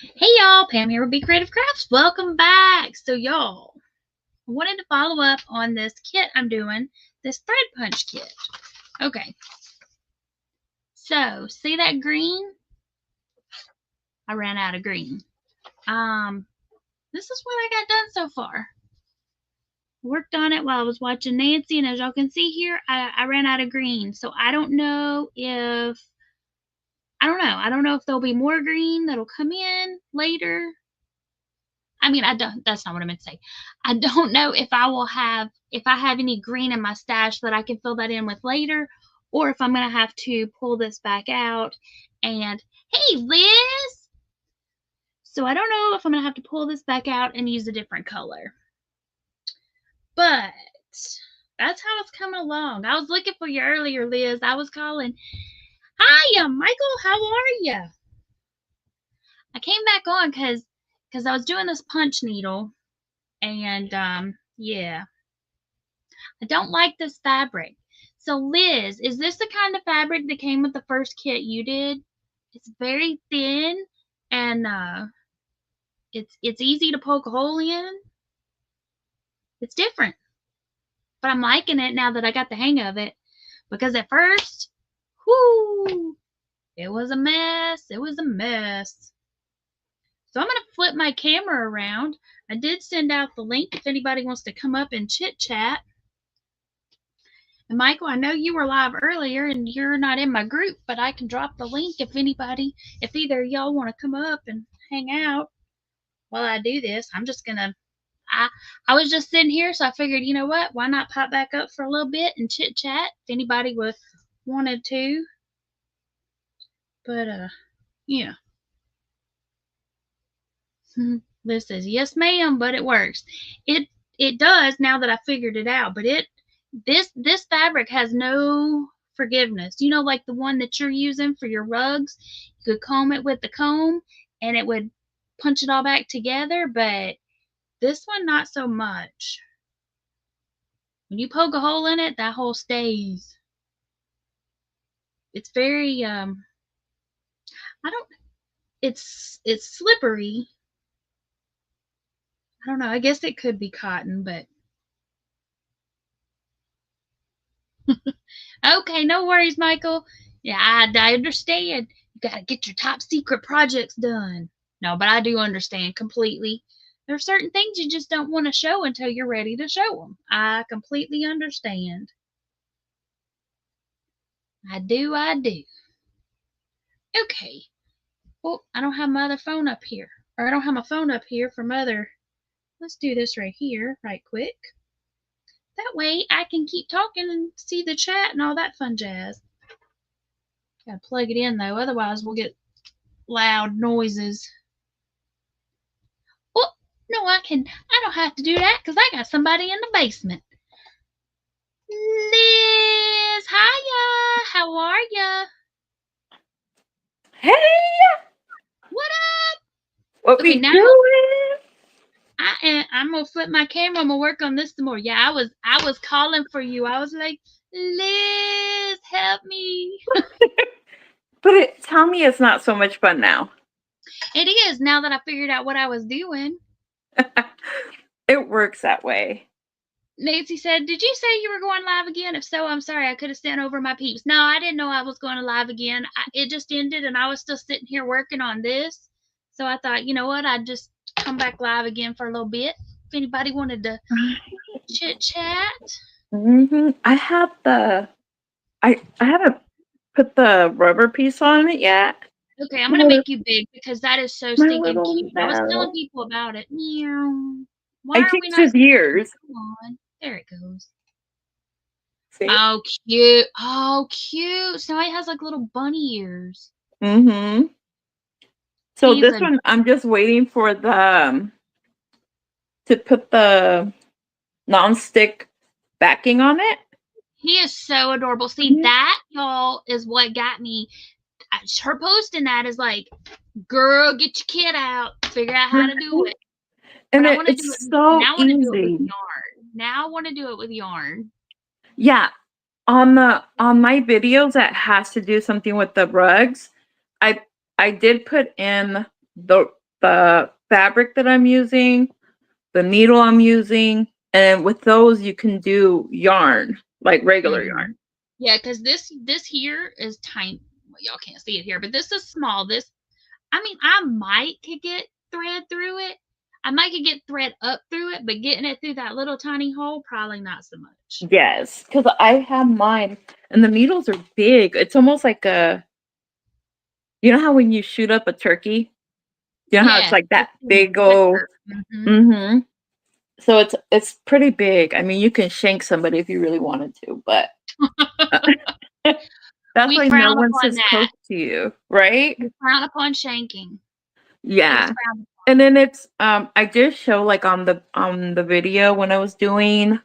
Hey y'all, Pam here with Be Creative Crafts. Welcome back. So y'all, I wanted to follow up on this kit I'm doing, this thread punch kit. Okay, so see that green? I ran out of green. This is what I got done so far. Worked on it while I was watching Nancy, and as y'all can see here, I ran out of green. So I don't know if if there'll be more green that'll come in later. That's not what I meant to say. I don't know if I have any green in my stash that I can fill that in with later, or if I'm going to have to pull this back out and, hey, Liz! So I don't know if I'm going to have to pull this back out and use a different color. But that's how it's coming along. I was looking for you earlier, Liz. I was calling. Hiya, Michael. How are you? I came back on because I was doing this punch needle, and yeah, I don't like this fabric. So Liz, is this the kind of fabric that came with the first kit you did? It's very thin, and it's easy to poke a hole in. It's different, but I'm liking it now that I got the hang of it, because at first, whoo, it was a mess. It was a mess. So I'm going to flip my camera around. I did send out the link if anybody wants to come up and chit chat. And Michael, I know you were live earlier and you're not in my group, but I can drop the link if either of y'all want to come up and hang out while I do this. I was just sitting here, so I figured, you know what, why not pop back up for a little bit and chit chat if anybody wanted to. But, yeah. Liz says, yes, ma'am, but it works. It does now that I figured it out, but this fabric has no forgiveness. You know, like the one that you're using for your rugs, you could comb it with the comb and it would punch it all back together, but this one not so much. When you poke a hole in it, that hole stays. It's very it's slippery. I don't know, I guess it could be cotton, but okay, no worries, Michael. Yeah, I understand. You got to get your top secret projects done. No, but I do understand completely. There are certain things you just don't want to show until you're ready to show them. I completely understand. I do. Okay. Well, I don't have my other phone up here. Or I don't have my phone up here for mother. Let's do this right here, right quick. That way I can keep talking and see the chat and all that fun jazz. Gotta plug it in though, otherwise we'll get loud noises. Oh, no, I don't have to do that because I got somebody in the basement. Liz, hiya, how are ya? Hey! What up? What we doing? I'm gonna flip my camera. I'm gonna work on this some more. Yeah, I was calling for you. I was like, Liz, help me. But tell me it's not so much fun now. It is, now that I figured out what I was doing. It works that way. Nancy said, did you say you were going live again? If so, I'm sorry. I could have sent over my peeps. No, I didn't know I was going to live again. It just ended and I was still sitting here working on this. So I thought, you know what? I'd just come back live again for a little bit. If anybody wanted to chit chat. I have I haven't put the rubber piece on it yet. Okay, I'm gonna make you big because that is so stinking cute. I was telling people about it. Meow. Why are we not? It takes years. Come on, there it goes. See? Oh, cute! Oh, cute! So it has like little bunny ears. So this one, I'm just waiting for the to put the non-stick backing on it. He is so adorable. See, that, y'all, is what got me. Her posting that is like, girl, get your kit out, figure out how to do it. And I want to do it. So now I want to do it with yarn. Now I want to do it with yarn. Yeah, on my videos that has to do something with the rugs, I did put in the the fabric that I'm using, the needle I'm using, and with those you can do yarn, like regular yarn. Yeah, because this here is tiny. Well, y'all can't see it here, but this is small. This, I mean, I might could get thread through it. I might could get thread up through it, but getting it through that little tiny hole, probably not so much. Yes, because I have mine, and the needles are big. It's almost like a, you know how when you shoot up a turkey, you know how it's Yeah, like that it's even big old. thicker. Mm-hmm. So it's pretty big. I mean, you can shank somebody if you really wanted to, but that's We why no frown one upon sits that. close to you, right? We frown upon shanking. It is Yeah. frowned And then it's I did show like on the video when I was doing,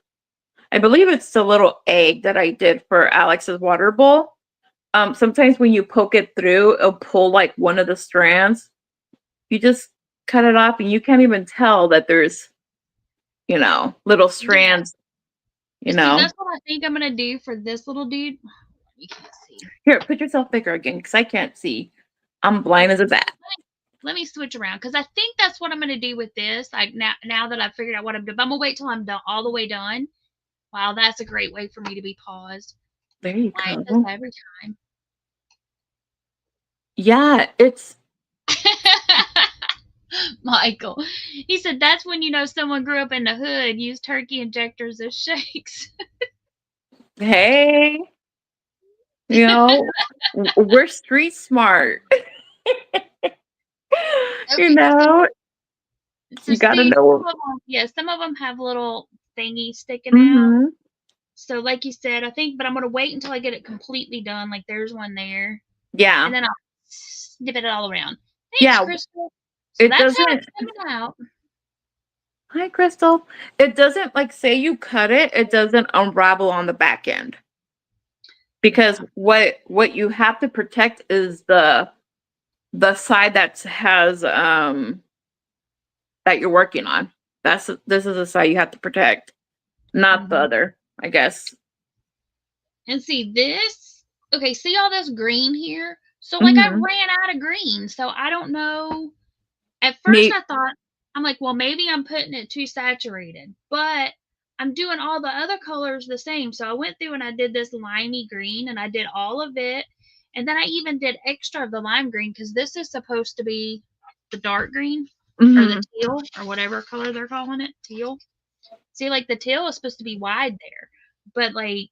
I believe it's the little egg that I did for Alex's water bowl. Sometimes when you poke it through, it'll pull like one of the strands. You just cut it off and you can't even tell that there's, little Yeah. strands, you But see, know. that's what I think I'm gonna do for this little dude. You can't see. Here, put yourself bigger again because I can't see. I'm blind as a bat. Let me switch around because I think that's what I'm gonna do with this. Like now that I've figured out what I'm doing, but I'm gonna wait till I'm done all the way done. Wow, that's a great way for me to be paused. There you Life is go. every time. Yeah, it's Michael, he said that's when you know someone grew up in the hood, used turkey injectors as shakes. hey, you know, we're street smart. You Okay, know, so you gotta see, know. some of them have little thingies sticking out. Mm-hmm. So, like you said, I think, but I'm gonna wait until I get it completely done. Like there's one there, Yeah. and then I'll snip it all around. Thanks, Yeah. Crystal. So It that's how doesn't. it's coming out. Hi, Crystal. It doesn't like say you cut it. It doesn't unravel on the back end because Yeah. what you have to protect is the side that has that you're working on. This is the side you have to protect, not the Hmm. other. I guess. And see this. Okay, see all this green here. So like I Mm-hmm. ran out of green. So I don't know. At first, Me. I thought, I'm like, well, maybe I'm putting it too saturated, but I'm doing all the other colors the same. So I went through and I did this limey green and I did all of it. And then I even did extra of the lime green because this is supposed to be the dark green or the Mm-hmm. teal or whatever color they're calling it. Teal. See, like the teal is supposed to be wide there, but like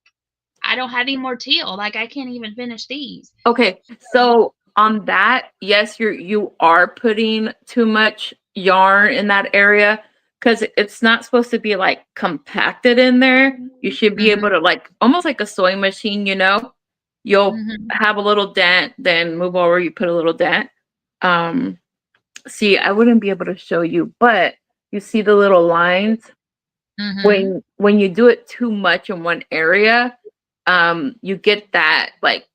I don't have any more teal. Like I can't even finish these. Okay, so on that, yes, you are putting too much yarn in that area because it's not supposed to be like compacted in there. You should be able Hmm. to like almost like a sewing machine, you know. You'll Hmm. have a little dent, then move over, you put a little dent. Um, see, I wouldn't be able to show you, but you see the little lines Hmm. when you do it too much in one area, you get that like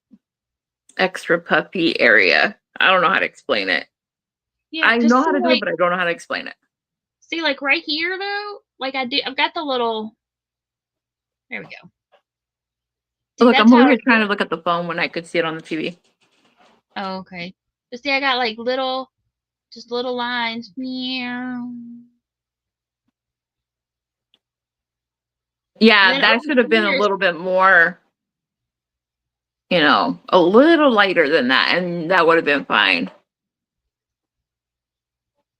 extra puffy area. I don't know how to explain it. Yeah, I cause know how to do it, but I don't know how to explain it. see, like right here though, like I've got the little. There we go. See, Look, that's I'm over how. here trying to look at the phone when I could see it on the TV. Oh, okay. But see, I got like little, just little lines. Meow. And Yeah, then that over should have been a here, little bit more, a little lighter than that, and that would have been fine. see,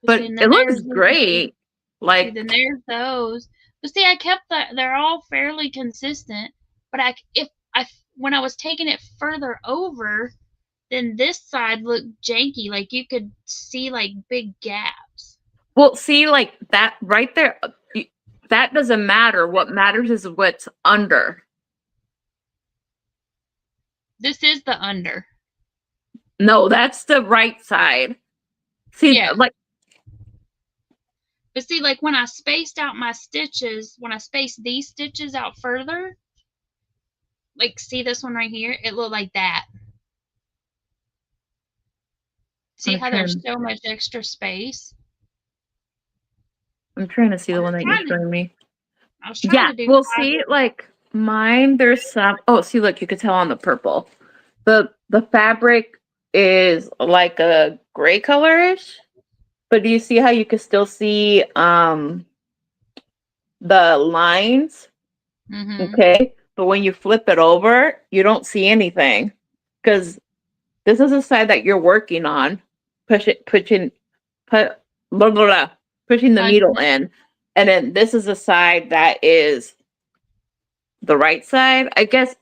But and it then looks there's these. great. See, then Like, there's those. But see, I kept that. They're all fairly consistent. But if I when I was taking it further over, then this side looked janky. Like you could see like big gaps. well, see, like that right there, that doesn't matter. What matters is what's under. This is the under. No, that's the right side. See, Yeah. like, But see, like when I spaced out my stitches, when I spaced these stitches out further, like see this one right here, it looked like that. See how there's so much extra space? I'm trying to see I the was one that you're trying to, showing me. I was trying Yeah, to do we'll 5 see. Like mine, there's some. Oh, see, look, you could tell on the purple. The fabric is like a gray colorish, But do you see how you can still see the lines? Mm-hmm. Okay. But when you flip it over, you don't see anything. Because this is the side that you're working on. Put blah, blah, blah, pushing the needle Punching. in. And then this is the side that is the right side. I guess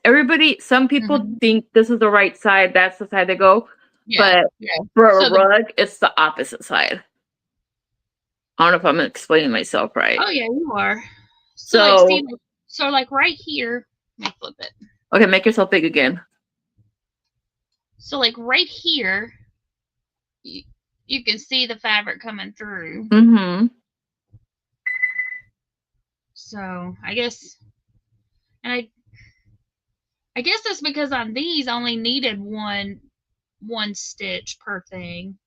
some people Mm-hmm. think this is the right side, that's the side they go. Yeah. But Yeah. for a So the rug, it's the opposite side. I don't know if I'm explaining myself right. oh yeah, you are. So like see So, like so like right here, let me flip it. okay, make yourself big again. So like right here, you, you can see the fabric coming through. Mm-hmm. So and I guess that's because on these I only needed one stitch per thing.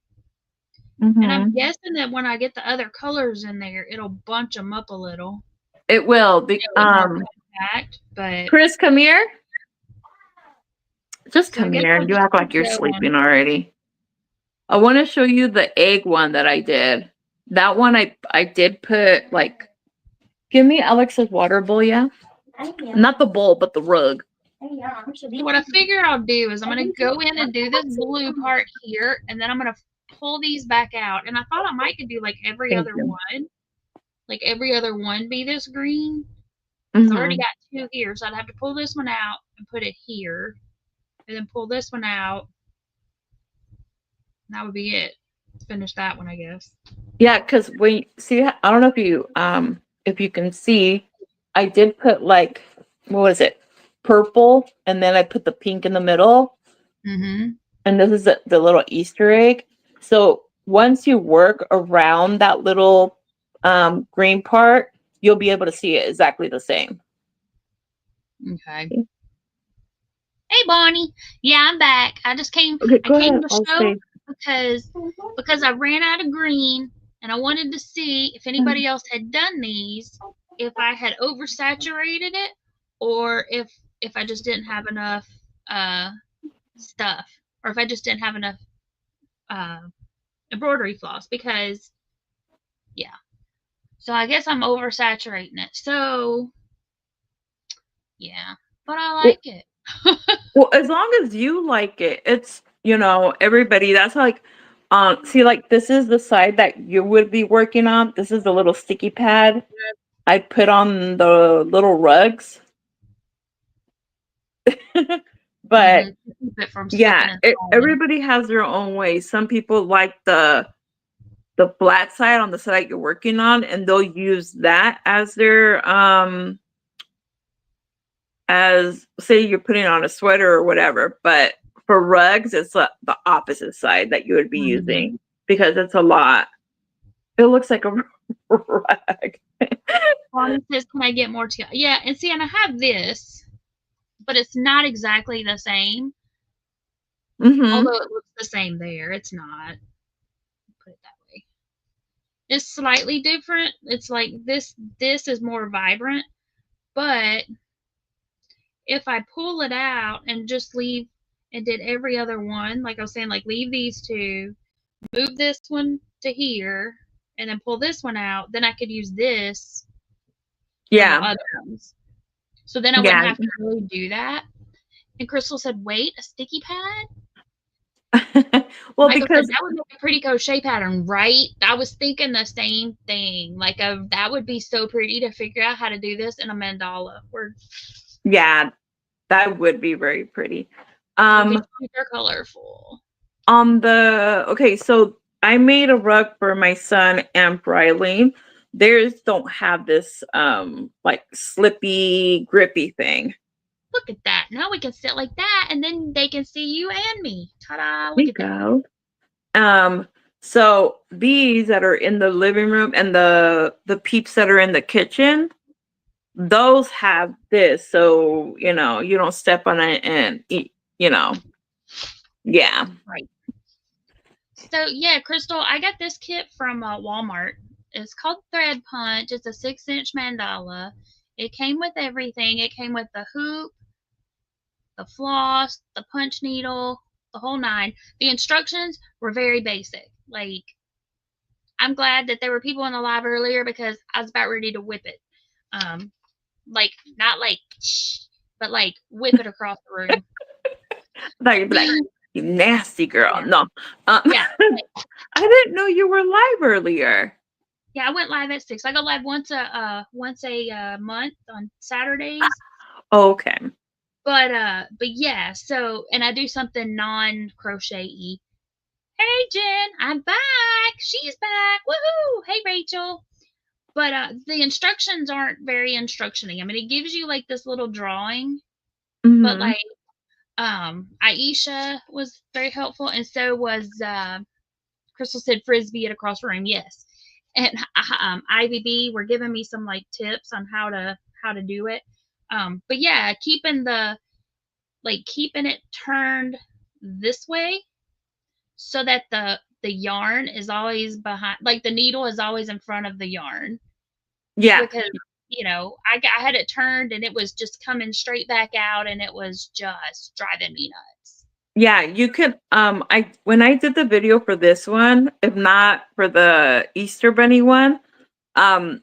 And I'm Mm-hmm. guessing that when I get the other colors in there, it'll bunch them up a little, It will. make it more compact. But Chris, come here. Just so I come guess here I'll and you just act like keep you're going. sleeping already. I want to show you the egg one that I did. That one I did put like give me Alex's water bowl, yeah? Not the bowl, but the rug. So what I figure I'll do is I'm gonna go in and do this blue part here, and then I'm gonna pull these back out. And I thought I might could do Thank you. like every other one be this green, because I already Mm-hmm. got two here. So I'd have to pull this one out and put it here, and then pull this one out. And that would be it. Finish that one, I guess. Yeah, because when you see, I don't know if you can see, I did put like what was it, purple, and then I put the pink in the middle, Mm-hmm. and this is the little Easter egg. So once you work around that little green part, you'll be able to see it exactly the same. Okay. Hey Bonnie. Yeah, I'm back. Okay, I go came ahead. to I'll show stay. because I ran out of green and I wanted to see if anybody else had done these, if I had oversaturated it or if I just didn't have enough uh stuff or if I just didn't have enough uh embroidery floss because yeah. So I guess I'm oversaturating it. So, yeah. But I Well, like it. well, as long as you like it, it's everybody. That's like, see, like this is the side that you would be working on. This is the little sticky pad I put on the little rugs. But Mhm. To keep it from yeah, slipping and falling. everybody has their own way. Some people like the flat side on the side you're working on, and they'll use that as their as say you're putting on a sweater or whatever. But for rugs, it's the opposite side that you would be Mhm. using because it's a lot. It looks like a rug. Bonnie says, "Can I get more teal?" Yeah, and see, and I have this, but it's not exactly the same. Mm-hmm. Although it looks the same there, it's not. Put it that way. It's slightly different. It's like this. This is more vibrant, but if I pull it out and just leave and did every other one, like I was saying, like leave these two, move this one to here, and then pull this one out, then I could use this on the Yeah. other ones. So then I wouldn't Yeah. have to really do that. And Crystal said, wait, a sticky pad? Well, Michael said, because that would make a pretty crochet pattern, right? I was thinking the same thing. Like, that would be so pretty to figure out how to do this in a mandala. Where yeah, that would be very pretty. it would be Um, super colorful. on the okay, so I made a rug for my son and Briley. Theirs don't have this like slippy, grippy thing. Look at that. Now we can sit like that, and then they can see you and me. Ta-da! There Look you at that. go. Um, so these that are in the living room and the peeps that are in the kitchen, those have this, so you don't step on it and eat, yeah. Right. So yeah, Crystal, I got this kit from Walmart. It's called Thread Punch. It's a 6-inch mandala. It came with everything. It came with the hoop, the floss, the punch needle, the whole nine. The instructions were very basic. Like I'm glad that there were people in the live earlier because I was about ready to whip it. Like not like shh, but like whip it across the room. I thought you'd be like, you nasty girl. Yeah. No. Yeah. Like, I didn't know you were live earlier. yeah, I went live at 6. I go live once a month on Saturdays. Okay. But yeah, so and I do something non crochet-y. Hey Jen, I'm back. She's back. Woohoo! Hey Rachel. But the instructions aren't very instructiony. I mean, it gives you like this little drawing, but Hmm. like Aisha was very helpful, and so was Crystal said frisbee it across the room. Yes, and Ivy B were giving me some like tips on how to do it. But yeah, keeping it turned this way so that the yarn is always behind, like the needle is always in front of the yarn, Yeah. because I had it turned and it was just coming straight back out and it was just driving me nuts. Yeah, you could I when I did the video for this one, if not for the Easter bunny one, um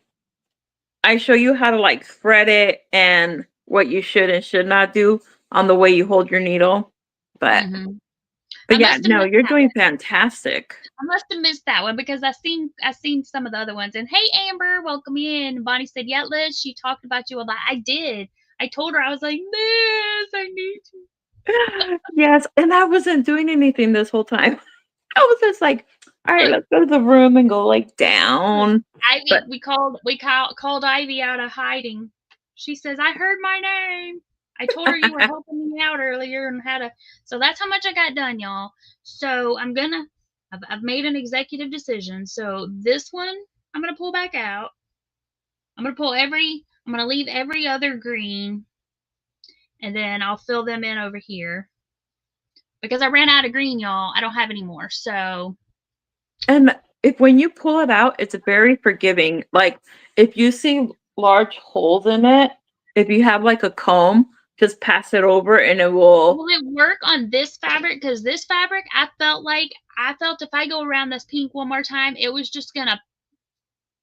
I show you how to like thread it and what you should and should not do on the way you hold your needle. But Hmm. but I yeah, must have no, missed you're that doing one. fantastic. I must have missed that one because I seen some of the other ones. And hey Amber, welcome in. Bonnie said, "Yeah, Liz, she talked about you a lot." I did. I told her, I was like, "Liz, I need you." Yes, and I wasn't doing anything this whole time. I was just like, all right, Look, let's go to the room and go like look, down. Ivy, But we called Ivy out of hiding. She says, "I heard my name." I told her you were helping me out earlier and had a. So that's how much I got done, y'all. So I've made an executive decision. So this one I'm gonna pull back out. I'm gonna leave every other green, and then I'll fill them in over here because I ran out of green, y'all. I don't have any more. So and if when you pull it out, it's very forgiving. Like if you see large holes in it, if you have like a comb, just pass it over and it will. will it work on this fabric? Because this fabric, I felt if I go around this pink one more time, it was just gonna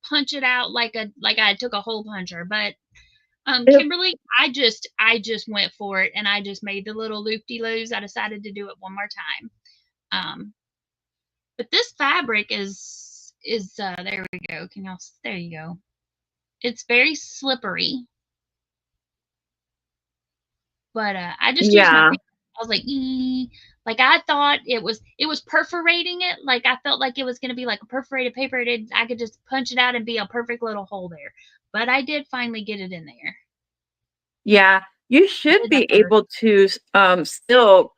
punch it out like I took a hole puncher. But If, Kimberly, I just went for it and I just made the little loop de loos. I decided to do it one more time. Um, but this fabric is there we go. Can y'all there you go. It's very slippery, but I just used my yeah, finger. I was like I thought it was perforating it. Like I felt like it was gonna be like a perforated paper. I could just punch it out and be a perfect little hole there. But I did finally get it in there. yeah, you I should did the be first able to still,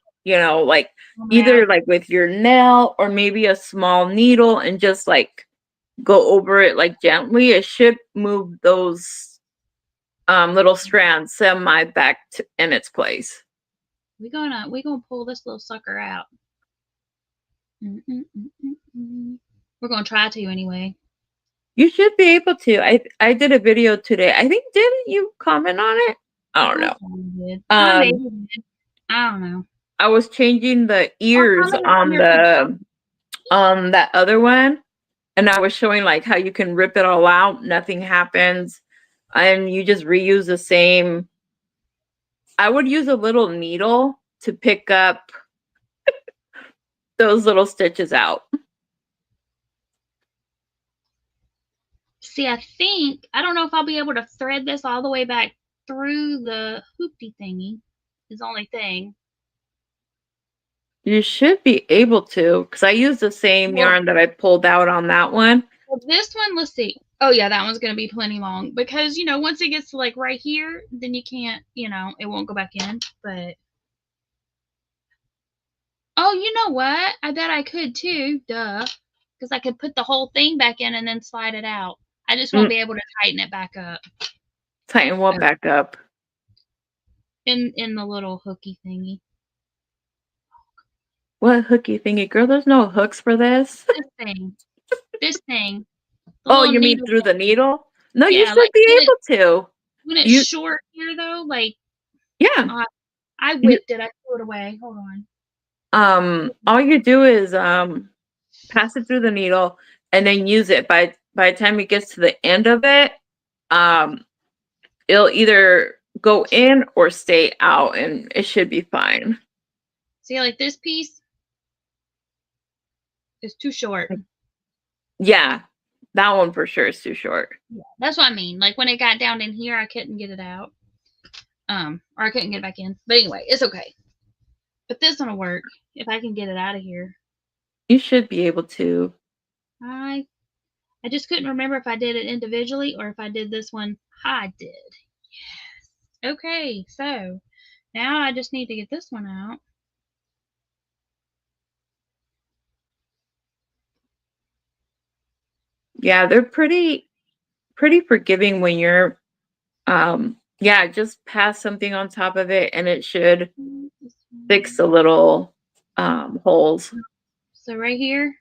like one either out. like with your nail or maybe a small needle and just like go over it like gently. It should move those little strands semi in its place. We gonna pull this little sucker out. Mm-mm-mm-mm-mm. We're gonna try to anyway. You should be able to. I did a video today. I think didn't you comment on it? I don't I know. probably did. I maybe Um, did. I don't know. I was changing the Or ears comment on your video. on that other one, and I was showing like how you can rip it all out, nothing happens, and you just reuse the same. I would use a little needle to pick up those little stitches out. See, I don't know if I'll be able to thread this all the way back through the hoopty thingy. Is the only thing. You should be able to, because I used the same Well, yarn that I pulled out on that one. this one, let's see. Oh yeah, that one's gonna be plenty long because once it gets to like right here, then you can't, it won't go back in. But oh, you know what? I bet I could too. Duh, because I could put the whole thing back in and then slide it out. I just won't Mm, be able to tighten it back up tighten what or back up? in the little hooky thingy. What hooky thingy, girl? There's no hooks for this. This thing, this thing, the Oh, little you mean needle through the thing. needle? No, you Yeah, should like be able to. when it's You, short here though, like yeah. uh, I You, whipped it. I threw it away. Hold on. all you do is pass it through the needle, and then use it. By the time it gets to the end of it, um, it'll either go in or stay out, and it should be fine. See, like this piece is too short. Yeah, that one for sure is too short. Yeah, that's what I mean. Like when it got down in here, I couldn't get it out. Or I couldn't get it back in. But anyway, it's okay. But this one will work if I can get it out of here. You should be able to. I just couldn't remember if I did it individually or if I did this one. I did. Yes. Okay, so now I just need to get this one out. Yeah, they're pretty forgiving when you're yeah, just pass something on top of it and it should fix the little holes. So right here,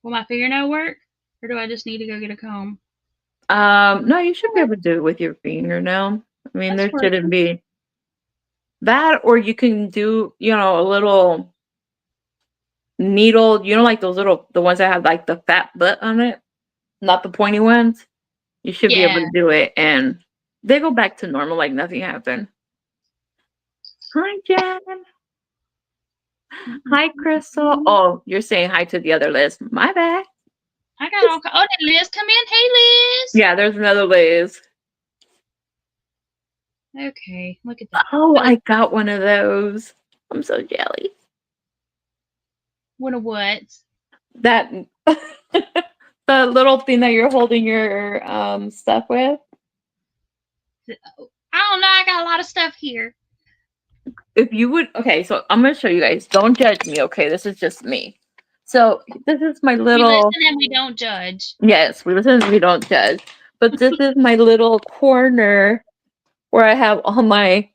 will my fingernail work? Or do I just need to go get a comb? No, you should be able to do it with your fingernail. I mean, That's there shouldn't working. be that, or you can do, a little needle, like those little, the ones that have like the fat butt on it, not the pointy ones. You should be able Yeah. to do it and they go back to normal like nothing happened. Hi, Jen. Hi, Crystal. Oh, you're saying hi to the other Liz. My bad. I got all. Oh, did Liz come in? Hey, Liz. Yeah, there's another Liz. Okay, look at that. Oh, I got one of those. I'm so jelly. What a what? That the little thing that you're holding your stuff with. I don't know. I got a lot of stuff here. If you would, okay, so I'm gonna show you guys. Don't judge me, okay? This is just me. So this is my We little. listen and we don't judge. Yes, we listen. We don't judge. But this is my little corner where I have all my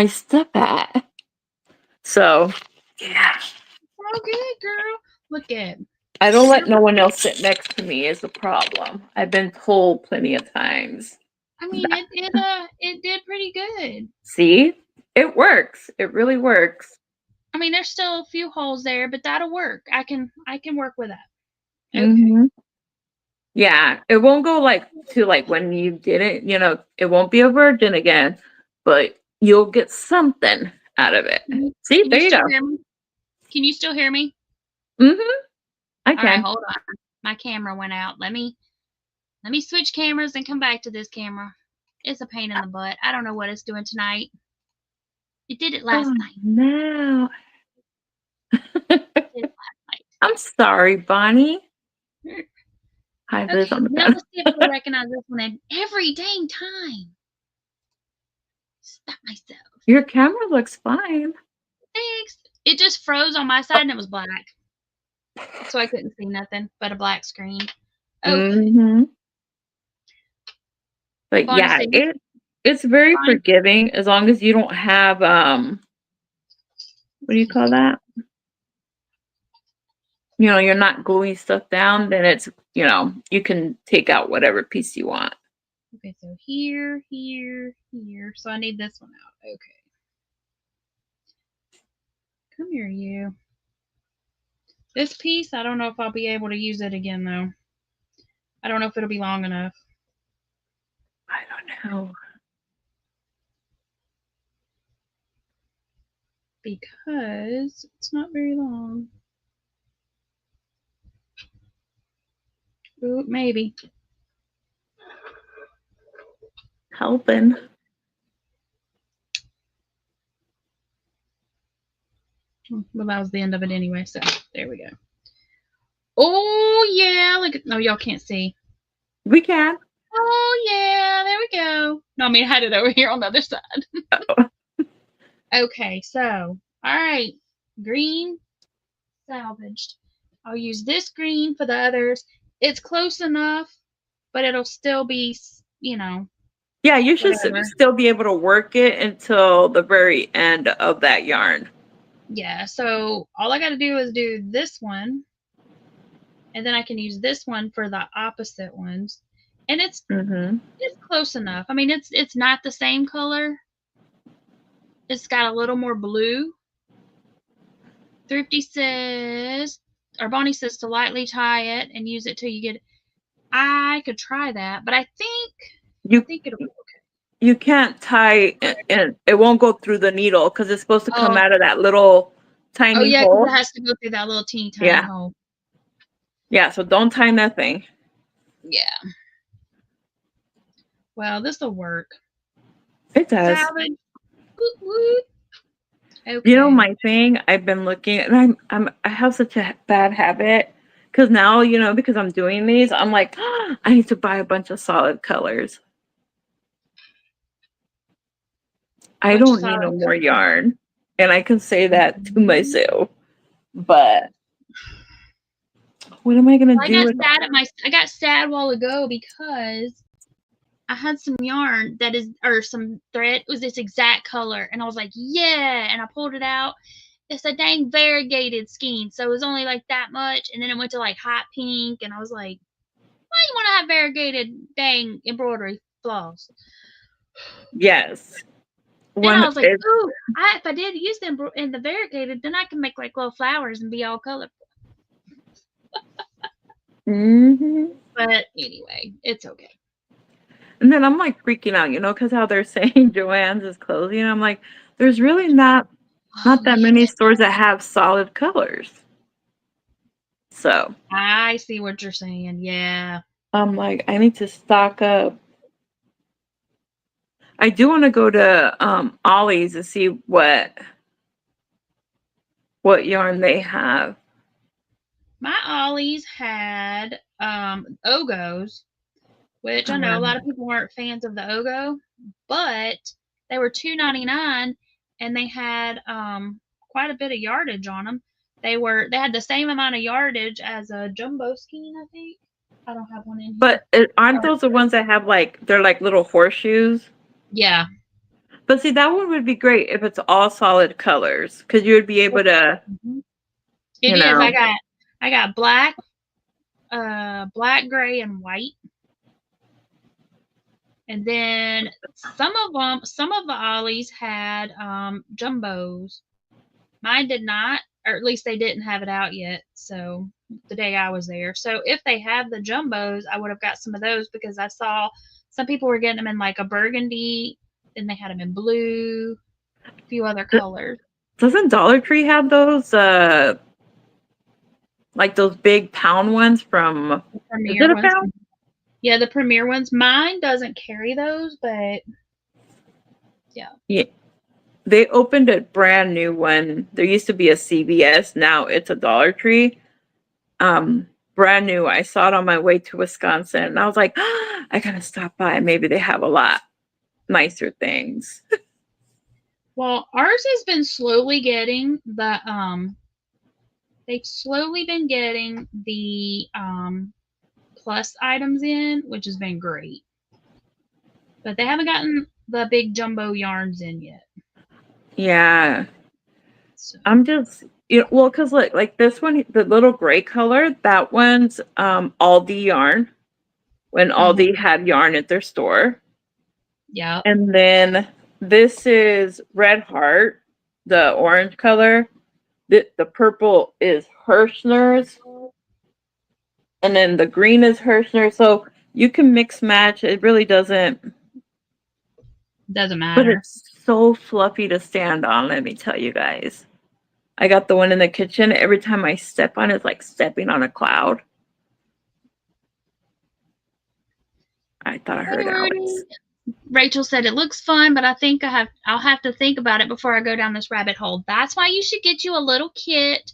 stuff at. So yeah, Oh, good girl. Look at. I don't let no one else sit next to me is the problem. I've been told plenty of times. I mean, it did pretty good. See, it works. It really works. I mean, there's still a few holes there, but that'll work. I can work with that. Okay. Mm-hmm. Yeah, it won't go like to like when you did it. It won't be a virgin again, but you'll get something out of it. See, Can there you you still go. hear me? Can you still hear me? Mm-hmm. I All right, can. hold on. My camera went out. Let me switch cameras and come back to this camera. It's a pain in the butt. I don't know what it's doing tonight. It did it last Oh night. no. It did it last night. I'm sorry, Bonnie. Hi, Liz Okay, on the now phone. let's see if I recognize this one in every dang time. Stop myself. Your camera looks fine. Thanks. It just froze on my side and it was black. So I couldn't see nothing but a black screen. Okay. Mm-hmm. But Bonnie yeah, said, it's very Bonnie, forgiving as long as you don't have what do you call that? You're not gluing stuff down, then it's you can take out whatever piece you want. okay, so here, here, here. So I need this one out. Okay. Come here, you. This piece, I don't know if I'll be able to use it again, though. I don't know if it'll be long enough. I don't know. Because it's not very long. Ooh, maybe. Helping. Well, that was the end of it anyway, so there we go. Oh, yeah. Look at, no, y'all can't see. We can. Oh, yeah. There we go. No, I mean, I had it over here on the other side. Okay, so, all right. Green salvaged. I'll use this green for the others. It's close enough, but it'll still be, Yeah, you should whatever. still be able to work it until the very end of that yarn. Yeah, so all I got to do is do this one, and then I can use this one for the opposite ones. And it's close enough. I mean, it's not the same color. It's got a little more blue. Thrifty says, or Bonnie says to lightly tie it and use it till you get. I could try that, but I You think it'll be you can't tie okay. and it won't go through the needle because it's supposed to come Oh, out of that little oh tiny yeah, because it hole. has to go through that little teeny tiny Yeah. hole. Yeah, so don't tie nothing. Yeah. Well, this will work. It does. Salvage. Woot woot. You know Okay. my thing, I've been looking and I have such a bad habit because now, because I'm doing these, I'm like, I need to buy a bunch of solid colors. I Which don't need solid no more color? yarn. And I can say that to Mhm. myself. But what am I gonna I do got with sad I got sad a while ago because I had some yarn that is or some thread was this exact color and I was like, yeah, and I pulled it out. It's a dang variegated skein, so it was only like that much, and then it went to like hot pink, and I was like, why you want to have variegated dang embroidery floss? yes. Then I One was like, is ooh, if I did use them in the variegated, then I can make like little flowers and be all colorful. hmm But anyway, it's okay. and then I'm like freaking out, because how they're saying Joann's is closing. I'm like, there's really not Oh that many stores that have solid colors. So I see what you're saying. Yeah. I'm like, I need to stock up. I do want to go to Ollie's to see what yarn they have. My ollies had Ogos, which I know a lot Um, of people weren't fans of the Ogo, but they were $2.99 and they had quite a bit of yardage on them. They had the same amount of yardage as a jumbo skein, I think. I don't have one in here. but aren't Or those the ones that have they're like little horseshoes? yeah. But see, that one would be great if it's all solid colors because you would be able to, Mhm. It you is. know. I got black, black, gray, and white. And then some of the ollies had jumbos. Mine did not, or at least they didn't have it out yet. So the day I was there. So if they have the jumbos, I would have got some of those because I saw some people were getting them in like a burgundy, then they had them in blue, a few other colors. Doesn't Dollar Tree have those like those big pound ones from The is premier it a ones. pound? Yeah, the premier ones. Mine doesn't carry those, but yeah. Yeah. They opened a brand new one. There used to be a CVS, now it's a Dollar Tree. Brand new. I saw it on my way to Wisconsin and I was like, I gotta stop by. Maybe they have a lot nicer things. Well, ours has been slowly getting they've slowly been getting the plus items in, which has been great. But they haven't gotten the big jumbo yarns in yet. Yeah. So, I'm just well, cause look, like this one, the little gray color, that one's Aldi yarn when mhm. Aldi had yarn at their store. Yeah. And then this is Red Heart, the orange color. The purple is Hirschner's, and then the green is Hirschner. So you can mix match. It really doesn't, Doesn't but matter. it's so fluffy to stand on. Let me tell you guys. I got the one in the kitchen. Every time I step on it, it's like stepping on a cloud. I thought I heard Alrighty. Alex. Rachel said it looks fun, but I think I'll have to think about it before I go down this rabbit hole. That's why you should get you a little kit.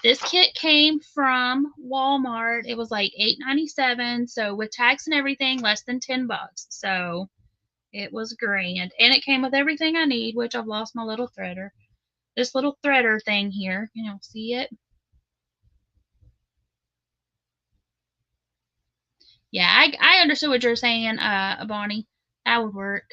This kit came from Walmart. It was like $8.97, so with tax and everything, less than $10. So it was grand, and it came with everything I need. Which I've lost my little threader. This little threader thing here. You know, see it? Yeah, I understood what you're saying, Bonnie. That would work.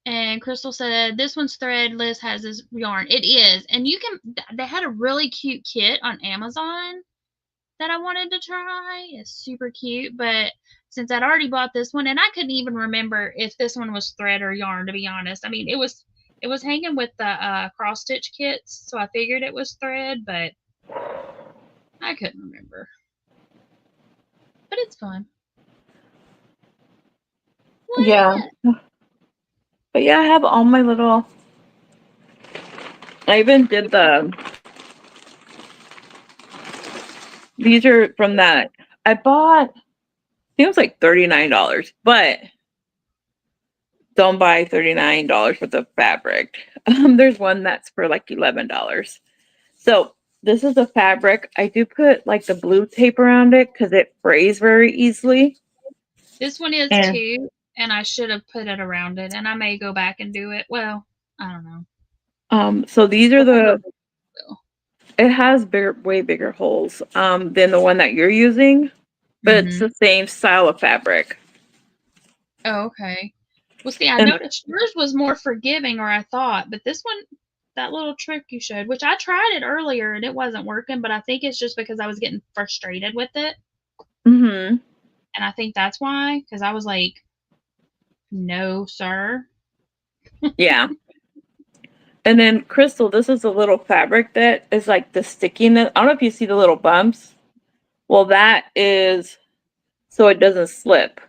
And Crystal said, "This one's thread. Liz has this yarn. It is, and you can. They had a really cute kit on Amazon that I wanted to try. It's super cute, but since I'd already bought this one, and I couldn't even remember if this one was thread or yarn, to be honest. I mean, it was hanging with the cross stitch kits, so I figured it was thread, but I couldn't remember. But it's fun. Yeah. What? But yeah, I have all my little. I even did the. These are from that. I bought. I think it was like $39, but don't buy $39 worth of fabric. There's one that's for like $11. So this is a fabric. I do put like the blue tape around it because it frays very easily. This one is And too, and I should have put it around it, and I may go back and do it. Well, I don't know. so these are If I go the. back, I will. It has bigger, way bigger holes than the one that you're using, but it's Mm-hmm. the same style of fabric. Oh, okay. Well, see, I And noticed yours was more forgiving, or I thought, but this one, that little trick you showed, which I tried it earlier and it wasn't working, but I think it's just because I was getting frustrated with it. hmm And I think that's why, because I was like, no, sir. yeah. And then Crystal, this is a little fabric that is like the stickiness. I don't know if you see the little bumps. Well, that is so it doesn't slip.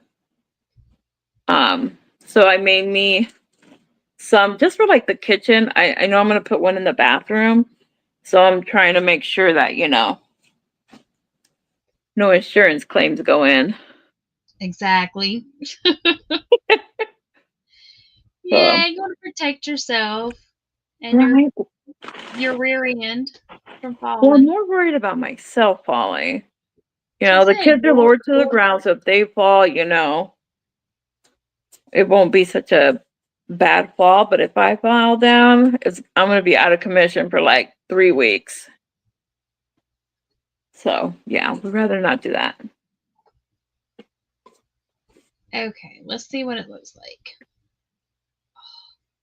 So I made me some just for like the kitchen. I know I'm gonna put one in the bathroom. So I'm trying to make sure that, no insurance claims go in. Exactly. So Yeah, you want to protect yourself and right. your rear end from Well, I'm falling. more worried about myself falling. So The say, kids are lowered to the ground, so if they fall, it won't be such a bad fall. But if I fall down, I'm gonna be out of commission for like 3 weeks. So yeah, we'd rather not do that. okay, let's see what it looks like.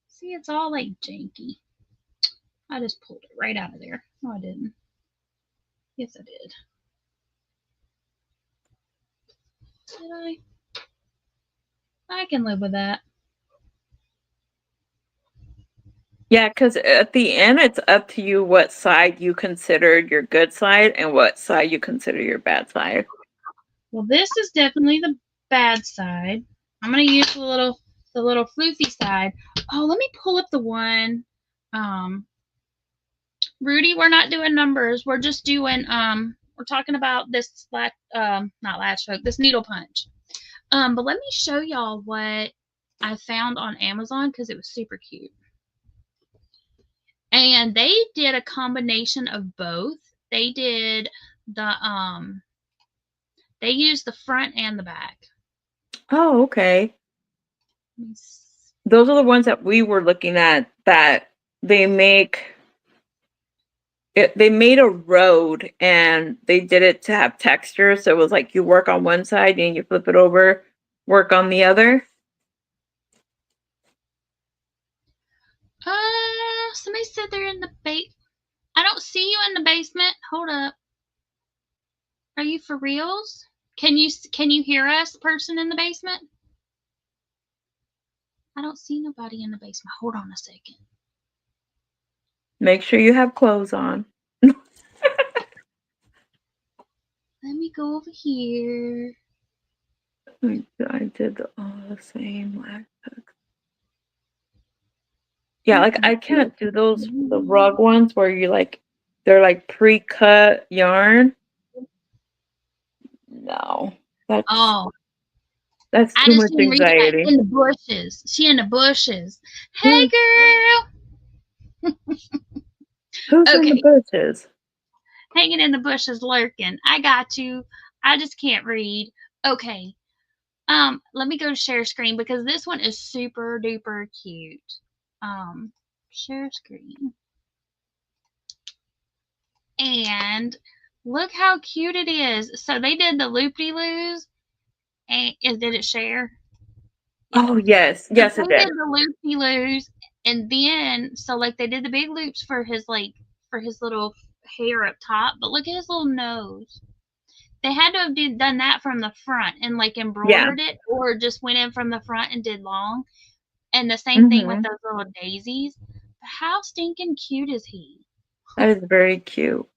See, it's all like janky. I just pulled it right out of there. No, I didn't. Yes, I did. Did I? I can live with that. Yeah, because at the end, it's up to you what side you consider your good side and what side you consider your bad side. Well, this is definitely the bad side. I'm gonna use the little floofy side. Oh, let me pull up the one. Um, Rudy, we're not doing numbers. We're just doing we're talking about this not latch hook, this needle punch. But let me show y'all what I found on Amazon because it was super cute. And they did a combination of both. They did the they used the front and the back. Oh, okay. Let me Those are the ones that we were looking at that they make it, they made a road and they did it to have texture. So it was like you work on one side and you flip it over, work on the other. Somebody said they're in the base. I don't see you in the basement. Hold up. Are you for reals? Can you hear us, person in the basement? I don't see nobody in the basement. Hold on a second. Make sure you have clothes on. Let me go over here. I did all the same last. Yeah, like I can't do those the Mm-mm-mm. rug ones where you like they're like pre-cut yarn. No. That's Oh, that's I too just much seen Rita anxiety. in the bushes. She in the bushes. Hey, Who's girl. who's in the Okay, bushes? hanging in the bushes, lurking. I got you. I just can't read. Okay. Let me go to share screen because this one is super duper cute. Share screen. And look how cute it is. So they did the loop de loos and did it share? Yeah. Oh yes, So yes it they did. did the loop de loos and then so like they did the big loops for his for his little hair up top, but look at his little nose. They had to have done that from the front and like Yeah. embroidered it or just went in from the front and did long. And the same thing with hmm those little daisies. But how stinking cute is he? That is very cute.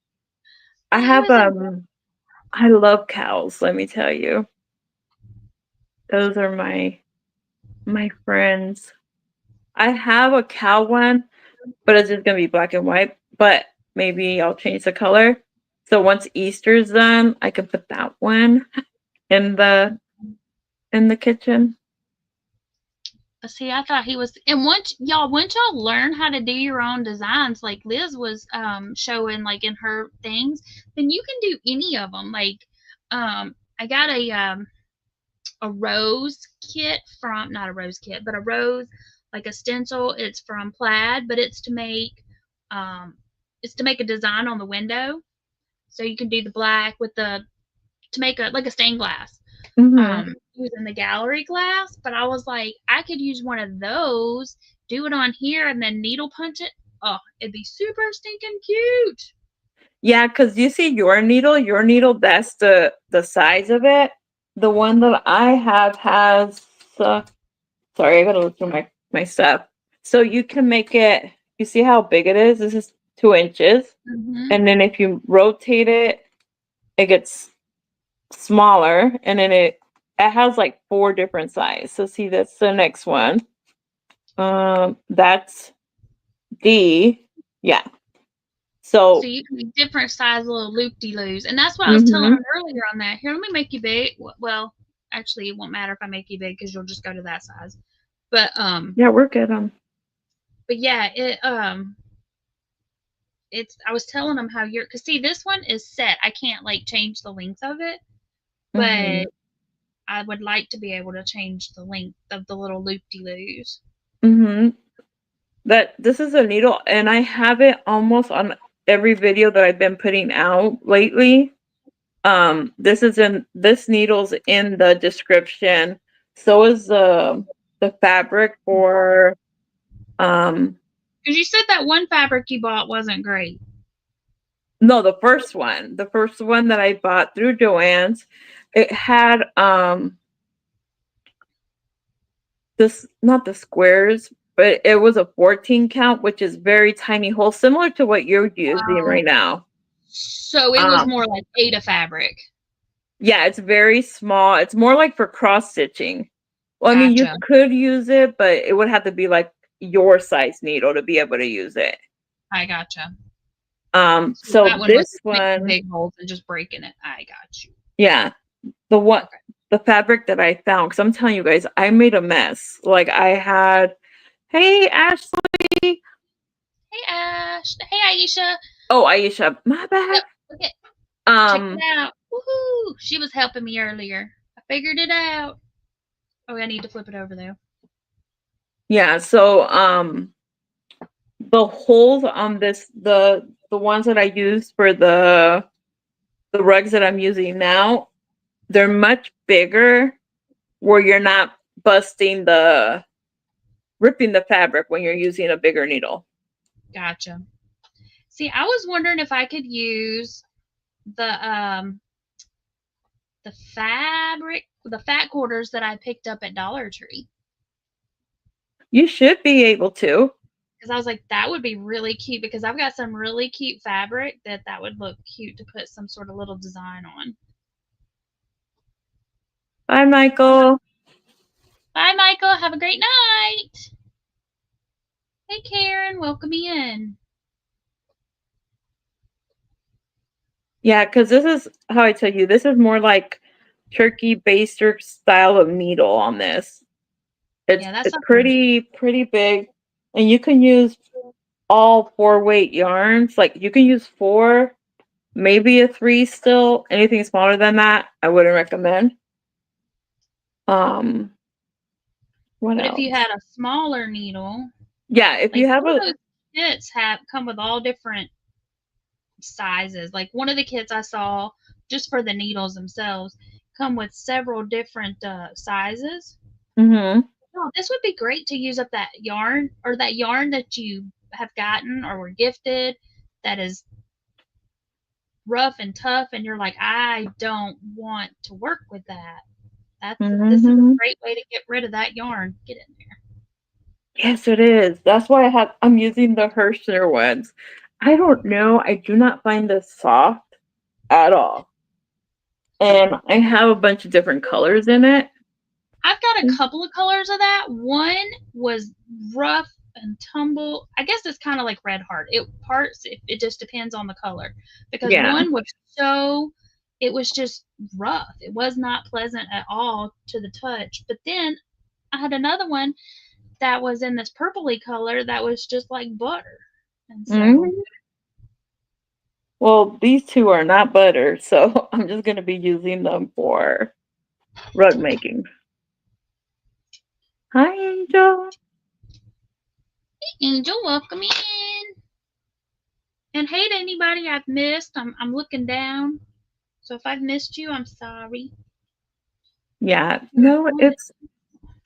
I Who have is it? I love cows, let me tell you. Those are my friends. I have a cow one, but it's just gonna be black and white. But maybe I'll change the color. So once Easter's done, I can put that one in the kitchen. See, I thought he was. And once y'all learn how to do your own designs, like Liz was showing, like in her things, then you can do any of them. Like, I got a rose kit from, not a rose kit, but a rose, like a stencil. It's from plaid, but um it's to make a design on the window. So you can do the black with the to make a like a stained glass. Mhm. Using the gallery glass, but I was like, I could use one of those, do it on here, and then needle punch it. Oh, it'd be super stinking cute. Yeah, because you see your needle, that's the size of it. The one that I have has sorry, I gotta look through my stuff. So you can make it, you see how big it is? This is 2 inches. Hmm. And then if you rotate it, it gets smaller, and then it has like 4 different sizes. So see, that's the next one. That's D. Yeah. So So you can make different size little loop de loos, and that's what I was telling mhm. them earlier on that. Here, let me make you big. Well, actually, it won't matter if I make you big because you'll just go to that size. But Yeah, we're good on. yeah, it's. I was telling them how you're, cause see, this one is set. I can't like change the length of it, but Mhm. I would like to be able to change the length of the little loop de loos. Mhm. That this is a needle, and I have it almost on every video that I've been putting out lately. This needle's in the description. So is the fabric for um Because you said that one fabric you bought wasn't great. no, the first one. The first one that I bought through Joann's, it had this, not the squares, but it was a 14 count, which is very tiny hole, similar to what you're using Oh, right now. so it was Um more like Ada fabric. Yeah, it's very small. It's more like for cross stitching. Well, I mean, you Gotcha. could use it, but it would have to be like your size needle to be able to use it. I gotcha. So So that one was this just making one, big holes and just breaking it. I got you. yeah, the one, Okay. the fabric that I found, because I'm telling you guys, I made a mess. Like I had, hey Ashley, Hey Ash. Hey Aisha. oh Aisha, my bad. Yep. Okay. Check it Um, out. Woohoo! She was helping me earlier. I figured it out. Oh, I need to flip it over though. yeah. So the holes on this, the ones that I used for the rugs that I'm using now, they're much bigger where you're not busting ripping the fabric when you're using a bigger needle. Gotcha. See, I was wondering if I could use the fabric, the fat quarters that I picked up at Dollar Tree. You should be able to. Because I was like, that would be really cute because I've got some really cute fabric that would look cute to put some sort of little design on. Bye, Michael. Bye, Michael. Have a great night. Hey, Karen. Welcome in. Yeah, because this is how I tell you, this is more like turkey baster style of needle on this. Yeah, that's It's something. pretty big, and you can use all 4 weight yarns. Like you can use 4, maybe a 3 still. Anything smaller than that, I wouldn't recommend. Um, what But if you else? had a smaller needle, Yeah, if like you have some of a those kits have come with all different sizes. Like one of the kits I saw, just for the needles themselves, come with several different sizes. mhm. Oh, this would be great to use up that yarn or that yarn that you have gotten or were gifted that is rough and tough and you're like, I don't want to work with that. This is a Mhm. great way to get rid of that yarn. Get in there. Yes, it is. That's why I'm using the Hirschner ones. I don't know. I do not find this soft. at all. And I have a bunch of different colors in it. I've got a couple of colors of that. One was rough and tumble. I guess it's kind of like red heart. It just depends on the color because Yeah. one was it was just rough. It was not pleasant at all to the touch. But then I had another one that was in this purpley color that was just like butter. And so Mm. Well, these two are not butter, so I'm just going to be using them for rug making. Hi, Angel. Angel, welcome in. And hey to anybody I've missed. I'm looking down. So if I've missed you, I'm sorry. Yeah, no, it's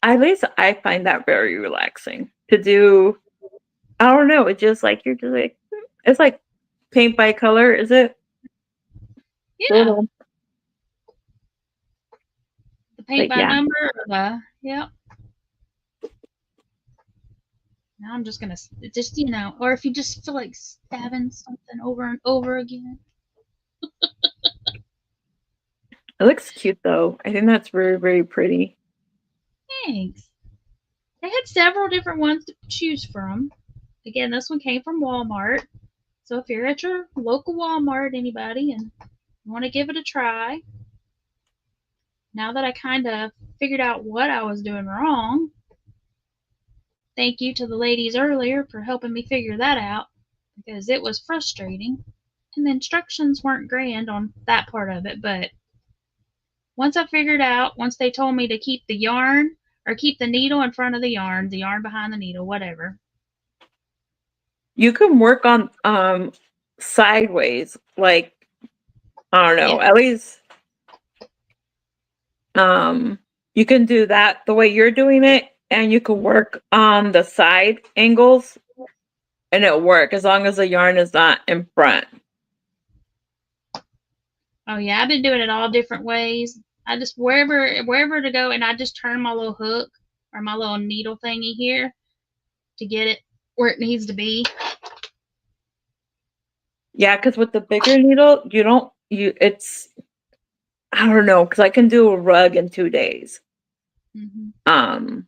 at least I find that very relaxing to do. I don't know. It's just like you're just like it's like paint by color, is it? Sort Yeah. of. The paint But by yeah, number or the yep. Now I'm just gonna just or if you just feel like stabbing something over and over again. it looks cute though. I think that's very, very pretty. Thanks. They had several different ones to choose from. Again, this one came from Walmart. So if you're at your local Walmart, anybody, and you want to give it a try, now that I kind of figured out what I was doing wrong, thank you to the ladies earlier for helping me figure that out because it was frustrating. And the instructions weren't grand on that part of it, but once they told me to keep the yarn or keep the needle in front of the yarn behind the needle, whatever. You can work on sideways, like I don't Yeah. know, at least you can do that the way you're doing it, and you can work on the side angles and it'll work as long as the yarn is not in front. Oh yeah, I've been doing it all different ways. I just wherever to go, and I just turn my little hook or my little needle thingy here to get it where it needs to be. Yeah, because with the bigger needle, you don't you it's I don't know, because I can do a rug in 2 days. Hmm.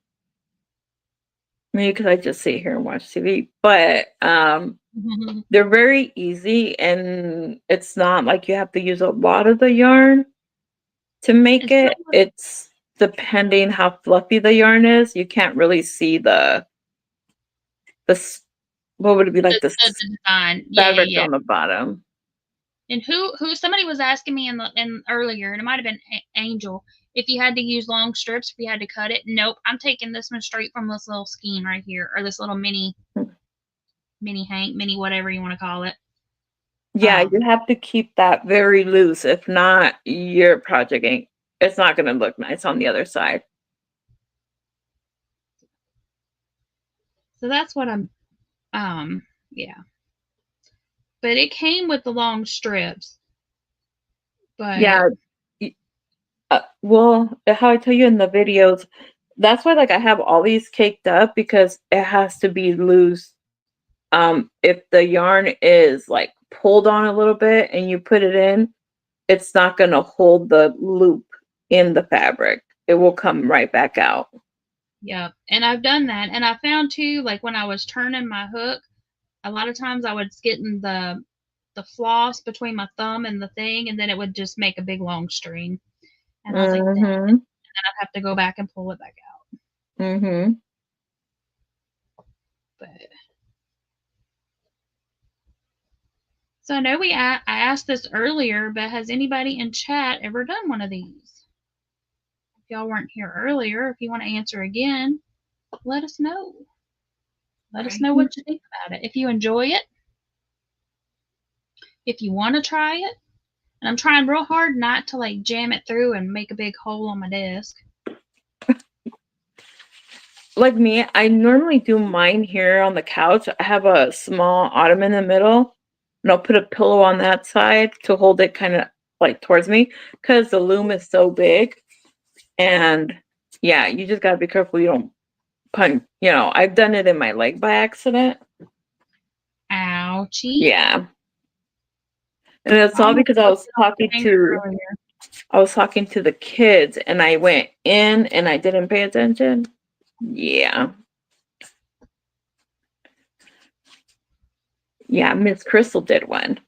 Maybe because I just sit here and watch TV. But they're very easy, and it's not like you have to use a lot of the yarn to make It's it. not It's depending how fluffy the yarn is. You can't really see the what would it be like, the design. Yeah, yeah, fabric yeah. on the bottom. And who somebody was asking me in earlier, and it might have been Angel, if you had to use long strips, if you had to cut it. Nope, I'm taking this one straight from this little skein right here, or this little mini hank, mini whatever you want to call it. Yeah, you Um, have to keep that very loose. If not, your project ain't. It's not going to look nice on the other side. so that's what I'm. Yeah, but it came with the long strips. But Yeah. Well, how I tell you in the videos, that's why like I have all these caked up because it has to be loose. If the yarn is like pulled on a little bit and you put it in, it's not going to hold the loop in the fabric. It will come right back out. yeah, and I've done that, and I found too, like when I was turning my hook, a lot of times I was getting the floss between my thumb and the thing, and then it would just make a big long string. And I was like, dang, Mhm. and I'd have to go back and pull it back out. Mhm. But so I know I asked this earlier, but has anybody in chat ever done one of these? If y'all weren't here earlier, if you want to answer again, let us know. Let us Right. know what you think about it. If you enjoy it, if you want to try it. And I'm trying real hard not to like jam it through and make a big hole on my desk. Like me, I normally do mine here on the couch. I have a small ottoman in the middle, and I'll put a pillow on that side to hold it kind of like towards me because the loom is so big. And yeah, you just gotta be careful you don't punch. I've done it in my leg by accident. Ouchie. Yeah. And it's I all almost because I looked was it on talking my finger to earlier. the kids and I went in and I didn't pay attention. Yeah. Yeah, Miss Crystal did one.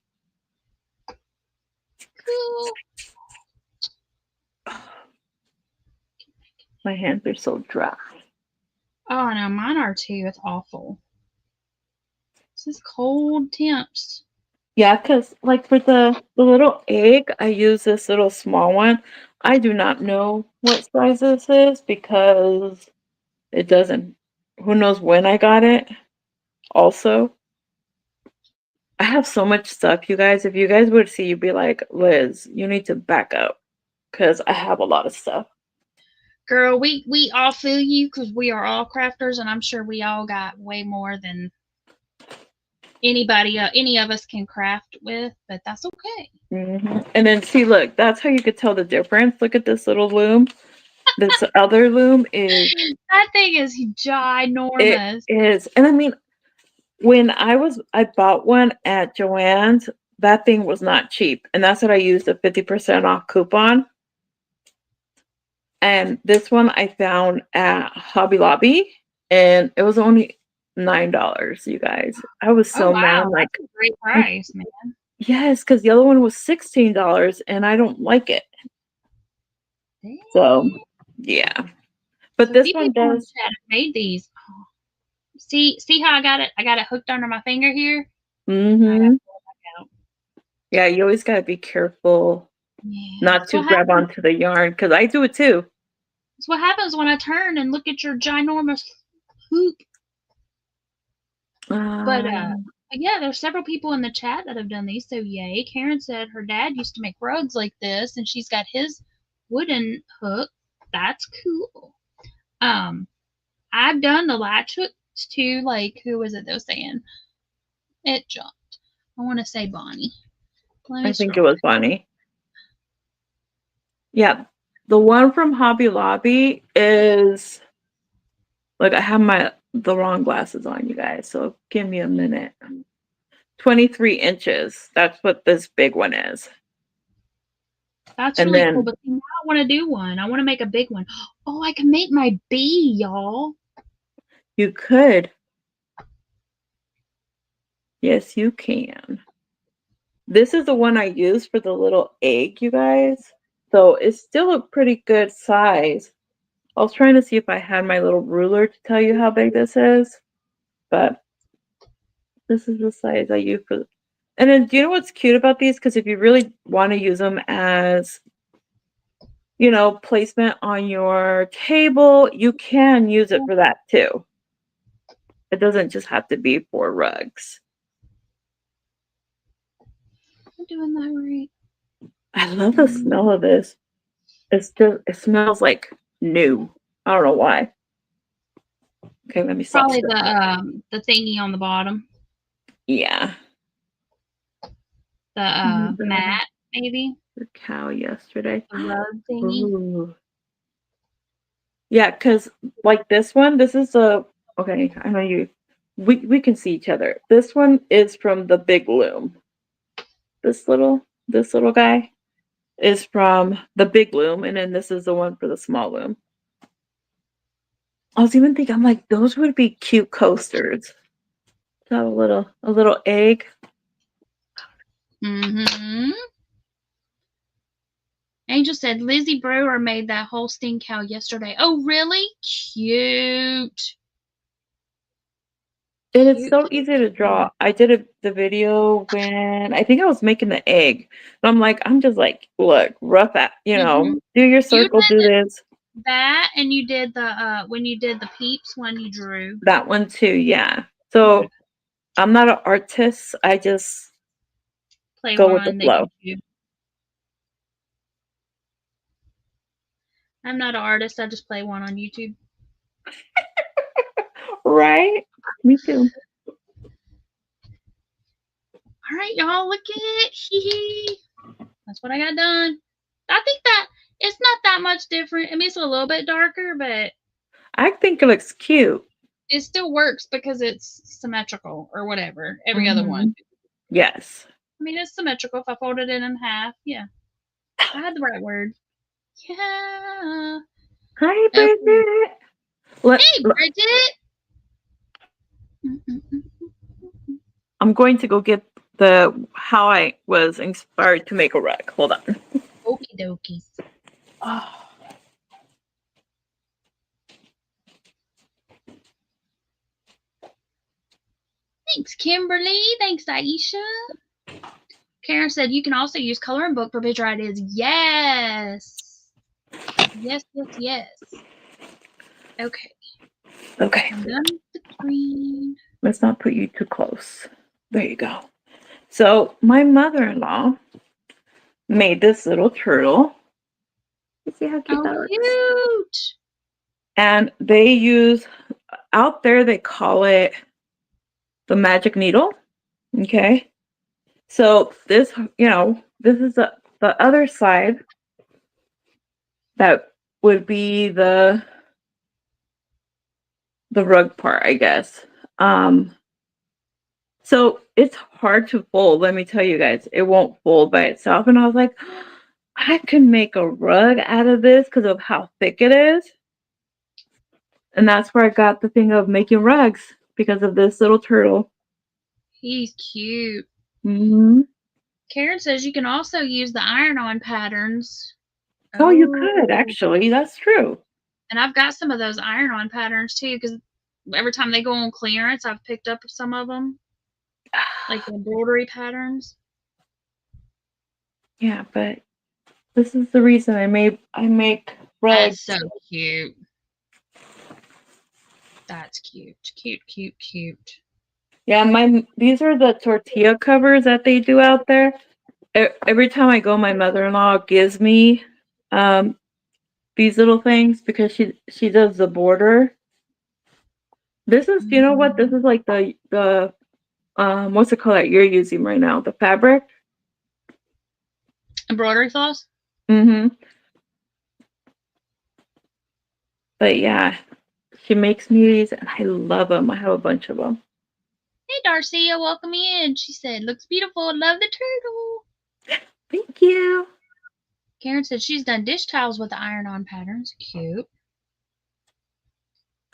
Cool. My hands are so dry. Oh no, mine are too. It's awful. This is cold temps. Yeah, because like for the little egg, I use this little small one. I do not know what size this is because it doesn't, who knows when I got it. Also, I have so much stuff, you guys. If you guys would see, you'd be like, Liz, you need to back up because I have a lot of stuff. Girl, we all feel you because we are all crafters, and I'm sure we all got way more than anybody, any of us can craft with. But that's okay. And then see, look, that's how you could tell the difference. Look at this little loom. This other loom is, That thing is it ginormous. is, and I mean, when I bought one at Joann's, that thing was not cheap, and that's what I used a 50% off coupon. And this one I found at Hobby Lobby, and it was only $9, you guys. I was Oh so mad. wow, that's a great Like price, man. yes, because the other one was $16, and I don't like it. So Dang. yeah, but So a this few one people in the does. chat have made these. Oh, see how I got it? I got it hooked under my finger here. I got Mm-hmm. to pull it back out. Yeah, you always gotta be careful Yeah. not to grab onto the yarn because I do it too. That's what happens when I turn and look at your ginormous hoop. But Um, yeah, there's several people in the chat that have done these, so yay. Karen said her dad used to make rugs like this, and she's got his wooden hook. That's cool. Um, I've done the latch hooks too. Like, who was it that was saying it jumped? I want to say Bonnie. Let I me think it scroll. was funny. Yeah, the one from Hobby Lobby is like I have the wrong glasses on, you guys. So give me a minute. 23 inches. That's what this big one is. That's And really cool. then But now I want to do one. I want to make a big one. Oh, I can make my bee, y'all. you could. Yes, you can. This is the one I use for the little egg, you guys. So it's still a pretty good size. I was trying to see if I had my little ruler to tell you how big this is, but this is the size I use for. And then, do you know what's cute about these? Because if you really want to use them as, placement on your table, you can use it for that too. It doesn't just have to be for rugs. I'm doing that right. I love the smell of this. It smells like new. I don't know why. Okay, let me stop Probably stirring. the thingy on the bottom, Yeah. the The, mat maybe the cow yesterday. the rug thingy. Ooh. Yeah, because like this one, this is a okay, I know you we can see each other. This one is from the big loom. This little guy is from the big loom, and then this is the one for the small loom. I was even thinking, I'm like, those would be cute coasters. Have a little egg. Mm-hmm. Angel said Lizzie Brewer made that whole sting cow yesterday. Oh, really? Cute. And it's Cute, so cute, easy to cute. draw. I did the video when I think I was making the egg. And I'm just like, look, rough at, Mm-hmm. do your You circle, do did this. that, and you did the when you did the peeps one you drew. That one too, yeah. Okay. So I'm not an artist. I just Play go with the one that flow. you do. I'm not an artist. I just play one on YouTube. Right? Me too. All right, y'all, look at it. Hee. That's what I got done. I think that it's not that much different. I mean, it's a little bit darker, but I think it looks cute. it still works because it's symmetrical or whatever. Every other one. Hmm. Yes. I mean, it's symmetrical if I folded it in half. Yeah, I had the right word. Yeah. Hi, Okay. Bridget. Let, Hey, let- Bridget. Mm-mm-mm. I'm going to go get the how I was inspired to make a rug. Hold on. Okie dokies. Oh, Thanks, Kimberly. Thanks, Aisha. Karen said you can also use coloring book for picture ideas. Yes. Yes, yes, yes. Okay. okay. I'm done with the green. Let's not put you too close. There you go. So my mother-in-law made this little turtle. You see how cute Oh, that looks? cute. And they use out there they call it the magic needle. Okay. So this, this is the other side that would be the rug part, I guess. So it's hard to fold, let me tell you guys. It won't fold by itself. And I was like, I can make a rug out of this because of how thick it is. And that's where I got the thing of making rugs because of this little turtle. He's cute. Hmm. Karen says you can also use the iron-on patterns. Oh, you could Oh, actually. That's true. and I've got some of those iron-on patterns too, because every time they go on clearance, I've picked up some of them, like the embroidery patterns. Yeah, but this is the reason I make That's rugs. so cute. That's cute. Cute, cute, cute. Yeah, these are the tortilla covers that they do out there. Every time I go, my mother-in-law gives me um these little things because she does the border. This is, you know what? This Mhm. is like the what's it called that you're using right now? The fabric. Embroidery floss? Mm-hmm. But yeah, she makes me these, and I love them. I have a bunch of them. Hey, Darcia, welcome in. She said, looks beautiful. Love the turtle. Thank you. Karen said she's done dish towels with the iron-on patterns. Cute.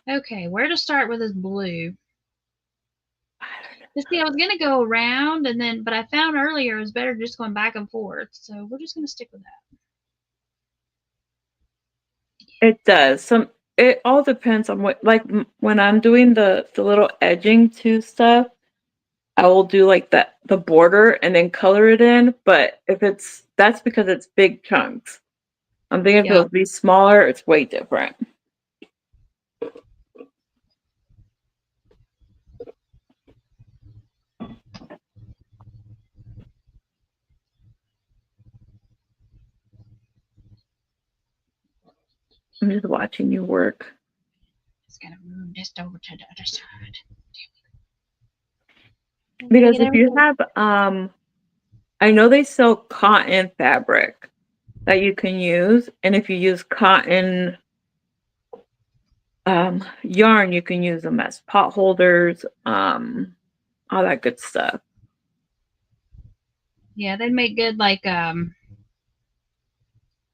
Okay, where to start with this blue? You see, I was gonna go around and then, but I found earlier it was better just going back and forth. So we're just gonna stick with that. It does. It all depends on what, like when I'm doing the little edging to stuff, I will do like the border and then color it in. But if that's because it's big chunks. I'm thinking if it Yeah. would be smaller, it's way different. I'm just watching you work. Just gonna move this over to the other side. I gotta Because get if you everything. have I know they sell cotton fabric that you can use, and if you use cotton yarn, you can use them as pot holders, all that good stuff. Yeah, they make good like I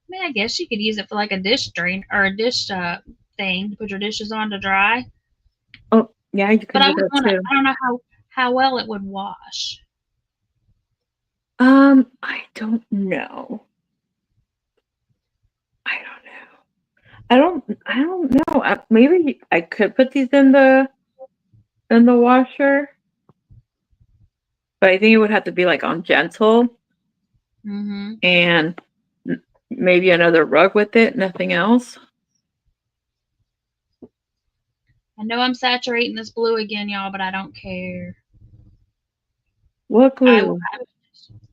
mean, I guess you could use it for like a dish drain or a dish thing to put your dishes on to dry. Oh, yeah, you But can do that too. I don't know how well it would wash. I don't know. I don't know. Maybe I could put these in the washer, but I think it would have to be like on gentle Mhm. and maybe another rug with it, nothing else. I know I'm saturating this blue again, y'all, but I don't care. What I, glue? I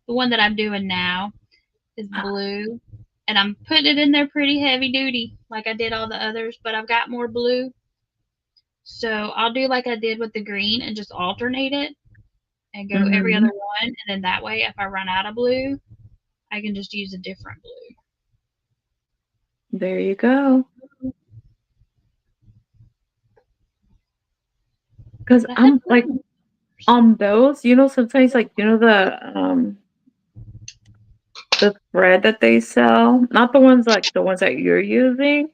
the one that I'm doing now is blue, and I'm putting it in there pretty heavy duty, like I did all the others. But I've got more blue, so I'll do like I did with the green and just alternate it and go every Hmm. other one, and then that way, if I run out of blue, I can just use a different blue. There you go. Because But I have I'm like, plenty. Those, sometimes like the thread that they sell, not the ones that you're using,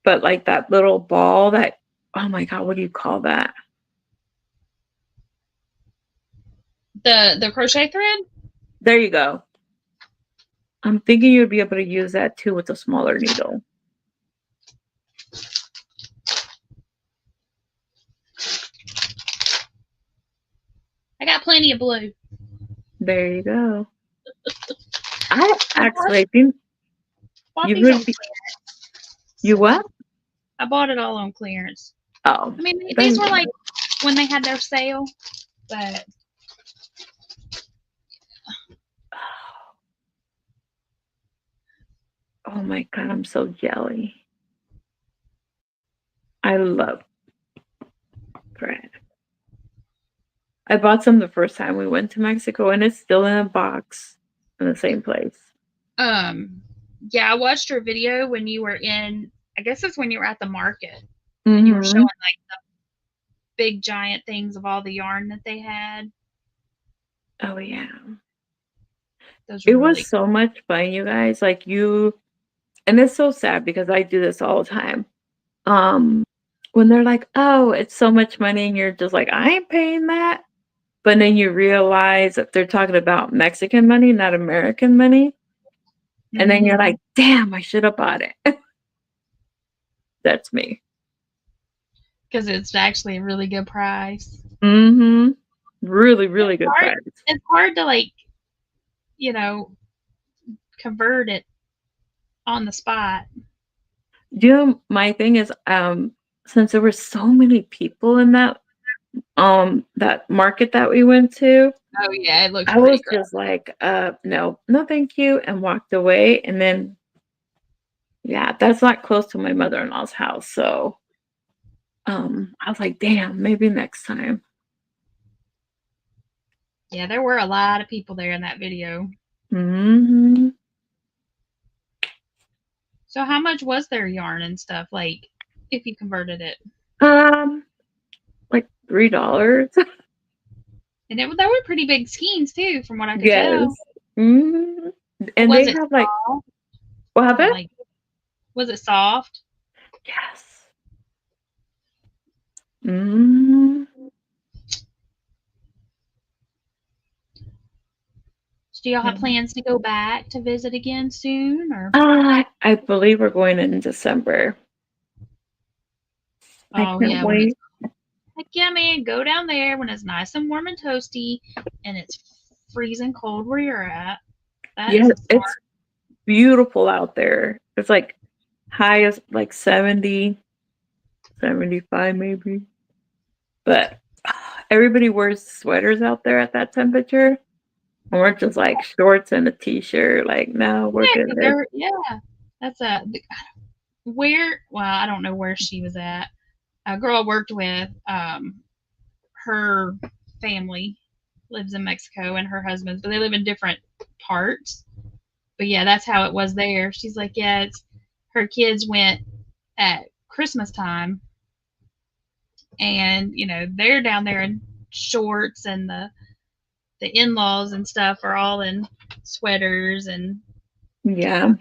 but like that little ball that, oh my God, what do you call that? The crochet thread? There you go. I'm thinking you'd be able to use that too with a smaller needle. I got plenty of blue. There you go. I actually think Bought you these on would be. clearance. You what? I bought it all on clearance. Oh, I mean, these then. were like when they had their sale, but Oh my God, I'm so jelly. I love thread. I bought some the first time we went to Mexico, and it's still in a box in the same place. yeah, I watched your video when you were in. I guess it's when you were at the market and you were showing Mm-hmm. like the big giant things of all the yarn that they had. Oh yeah, Those it were was really so much fun, you guys. And it's so sad because I do this all the time. Um, when they're like, "Oh, it's so much money," and you're just like, "I ain't paying that." But then you realize that they're talking about Mexican money, not American money. cool. And then you're Mm-hmm. like, damn, I should have bought it. That's me. Because it's actually a really good price. Mm-hmm. Really, It's really good hard. price. It's hard to like, you know, convert it on the spot. My thing is, since there were so many people in that market that we went to, Oh yeah, it looks I pretty was great. just like, no, no, thank you, and walked away. And then, yeah, that's not close to my mother-in-law's house, so I was like, damn, maybe next time. Yeah, there were a lot of people there in that video. Mm-hmm. So how much was their yarn and stuff like if you converted it? Um, like $3. And they were pretty big skeins too, from what I could tell. Yes. Mhm. And Was they it have like soft? what And happened? like, was it soft? Yes. Mm. Do y'all have Yeah. plans to go back to visit again soon, or? I believe we're going in December. I Oh can't yeah, when it's wait. like yeah, man, go down there when it's nice and warm and toasty, and it's freezing cold where you're at. That Yeah, is a it's smart. beautiful out there. It's like high as like 70, 75 maybe. But everybody wears sweaters out there at that temperature. And we're just like shorts and a t-shirt. Like, no, we're Yeah, because good. they're yeah. That's a where. Well, I don't know where she was at. A girl I worked with, her family lives in Mexico and her husband's, but they live in different parts. But yeah, that's how it was there. She's like, yeah, it's her kids went at Christmas time, and they're down there in shorts, and the in-laws and stuff are all in sweaters, and Yeah.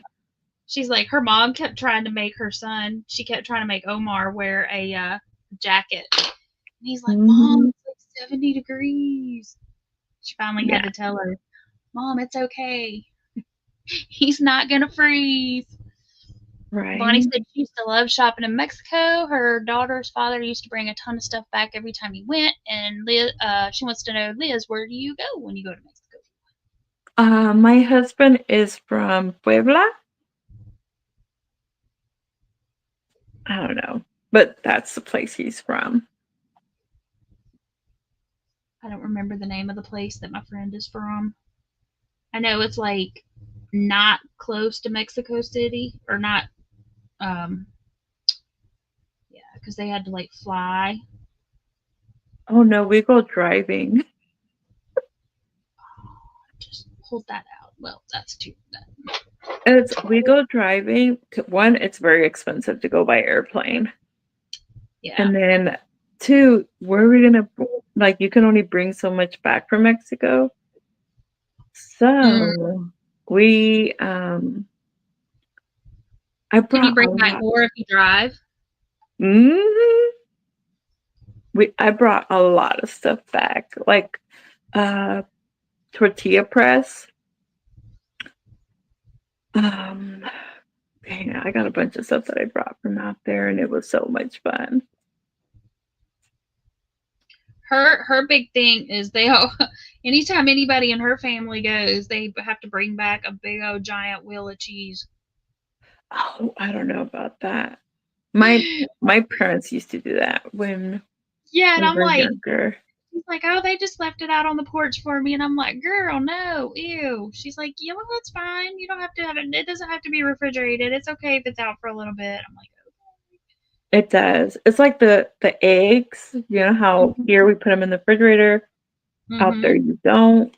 she's like, her mom kept trying to make her son. She kept trying to make Omar wear a jacket, and he's like, Mom, Hmm. it's like 70 degrees. She finally had Yeah. to tell her, Mom, it's okay. He's not gonna freeze. Bonnie Right. said she used to love shopping in Mexico. Her daughter's father used to bring a ton of stuff back every time he went. And Liz, she wants to know, Liz, where do you go when you go to Mexico? My husband is from Puebla. I don't know, but that's the place he's from. I don't remember the name of the place that my friend is from. I know it's like not close to Mexico City, or not. Um, yeah, because they had to like fly. Oh no, we go driving. Just hold that out. Well, that's too bad. We go driving. One, it's very expensive to go by airplane, Yeah. and then two, where are we gonna? like you can only bring so much back from Mexico. Mm. So we I Can you brought a bring back lot. more if you drive? hmm I brought a lot of stuff back, like uh tortilla press. Um Dang, I got a bunch of stuff that I brought from out there, and it was so much fun. Her big thing is they all anytime anybody in her family goes, they have to bring back a big old giant wheel of cheese. Oh, I don't know about that. My parents used to do that when Yeah, and we I'm were like, younger. she's like, oh, they just left it out on the porch for me, and I'm like, girl, no, ew. She's like, yeah, well, that's fine. You don't have to have it. It doesn't have to be refrigerated. It's okay if it's out for a little bit. I'm like, It does. It's like the eggs. You know how okay. here we put them in the refrigerator, out there Mm-hmm. you don't.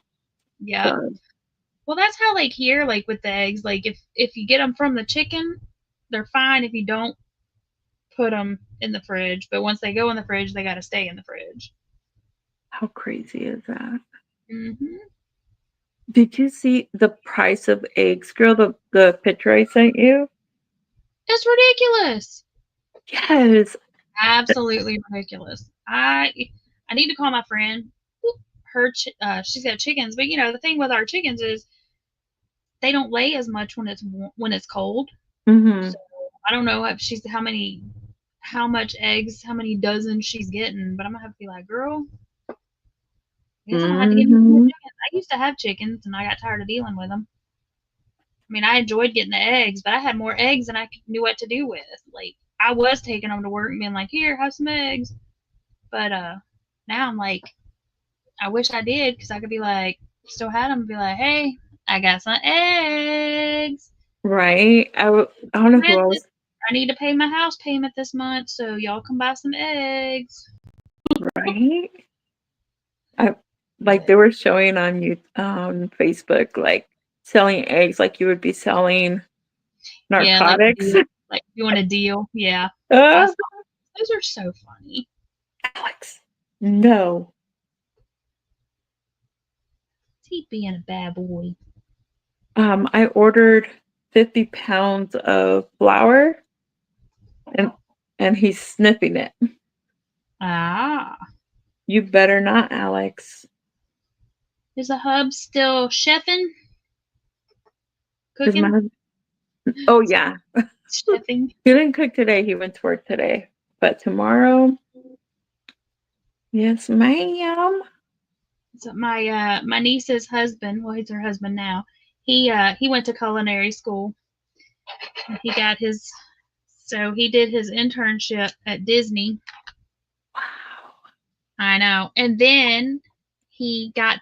Yep. So Well, that's how like here, like with the eggs, like if you get them from the chicken, they're fine if you don't put them in the fridge. But once they go in the fridge, they got to stay in the fridge. how crazy is that? Hmm. Did you see the price of eggs, girl? The picture I sent you. It's ridiculous. Yes. Absolutely ridiculous. I need to call my friend. She's got chickens, but the thing with our chickens is they don't lay as much when it's cold. Mm-hmm. So I don't know if she's how much eggs, how many dozens she's getting, but I'm gonna have to be like, girl, I guess I'm gonna have to get me some more Mm-hmm. chickens. I used to have chickens, and I got tired of dealing with them. I mean, I enjoyed getting the eggs, but I had more eggs than I knew what to do with. Like, I was taking them to work and being like, "Here, have some eggs." But now I'm like, I wish I did because I could be like, still had them, and be like, "Hey, I got some eggs. Right. I don't know who I Rented. was. I need to pay my house payment this month, so y'all can buy some eggs." Right. I like But they were showing on you Facebook like selling eggs like you would be selling yeah, like a narcotics. deal, like doing a deal. Yeah, I uh, saw those are so funny. Alex, no. He being a bad boy. I ordered 50 pounds of flour and he's sniffing it. Ah, You better not, Alex. is the hub still chefing, Because cooking, my oh yeah. chefing? He didn't cook today. He went to work today. But tomorrow, yes, ma'am. So my niece's husband, well, he's her husband now. He went to culinary school. He got his So he did his internship at Disney. Wow. I know, and then he got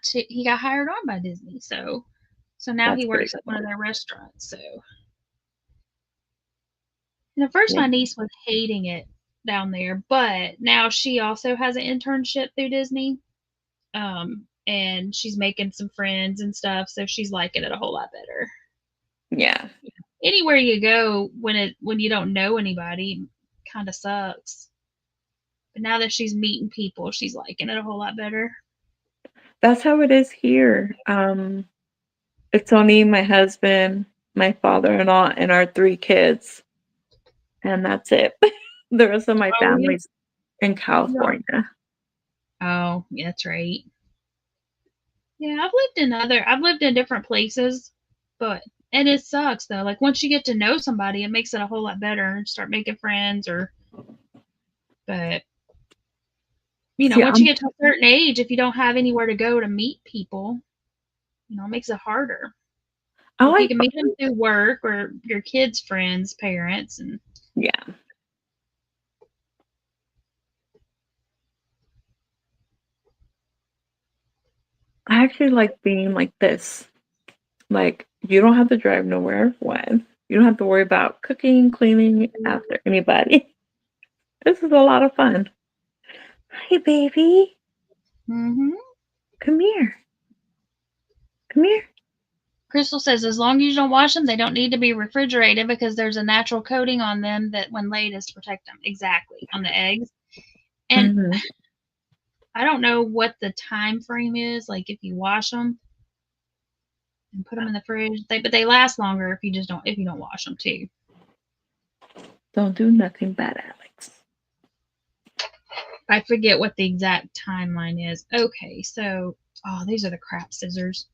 hired on by Disney. So now That's he pretty works at one of cool. their restaurants. So and at first Yeah. my niece was hating it down there, but now she also has an internship through Disney. And she's making some friends and stuff, so she's liking it a whole lot better. Yeah. Anywhere you go when you don't know anybody kind of sucks. But now that she's meeting people, she's liking it a whole lot better. That's how it is here. It's only my husband, my father-in-law, and our three kids, and that's it. The rest of my Oh yeah. family's in California. Oh, yeah, that's right. Yeah, I've lived in different places, but and it sucks though. Like once you get to know somebody, it makes it a whole lot better and start making friends or but See, once you get to a certain age, if you don't have anywhere to go to meet people, it makes it harder. I But if you like, can meet them through work or your kids' friends, parents, and yeah, I actually like being like this. Like, you don't have to drive nowhere when you don't have to worry about cooking, cleaning after anybody. This is a lot of fun. Hi, baby. hmm Come here. Come here. Crystal says as long as you don't wash them, they don't need to be refrigerated because there's a natural coating on them that when laid is to protect them. Exactly on the eggs. And hmm I don't know what the time frame is. Like if you wash them and put them in the fridge, but they last longer if you don't wash them too. Don't do nothing bad, Alex. I forget what the exact timeline is. Okay, so these are the crap scissors.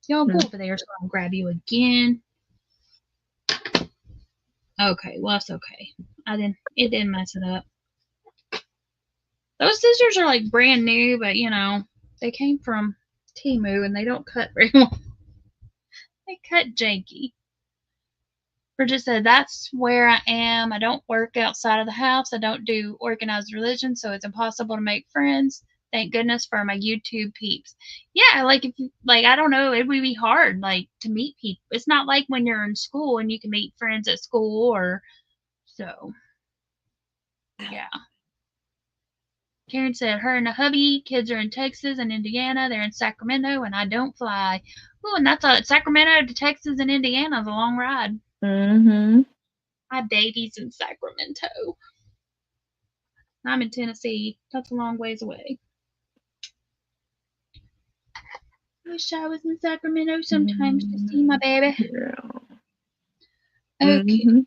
Y'all go over there so I'll grab you again. Okay, well that's okay. It didn't mess it up. Those scissors are like brand new, but they came from Timu and they don't cut very well. They cut janky. Bridget said, that's where I am. I don't work outside of the house. I don't do organized religion, so it's impossible to make friends. Thank goodness for my YouTube peeps. Yeah, like if you I don't know, it would be hard to meet people. It's not like when you're in school and you can meet friends at school or so. Yeah. Karen said, her and the hubby, kids are in Texas and Indiana. They're in Sacramento, and I don't fly. Ooh, and that's Sacramento to Texas and Indiana is a long ride. Mm-hmm. My baby's in Sacramento. I'm in Tennessee. That's a long ways away. Wish I was in Sacramento sometimes to see my baby. Yeah. Okay. Mm-hmm.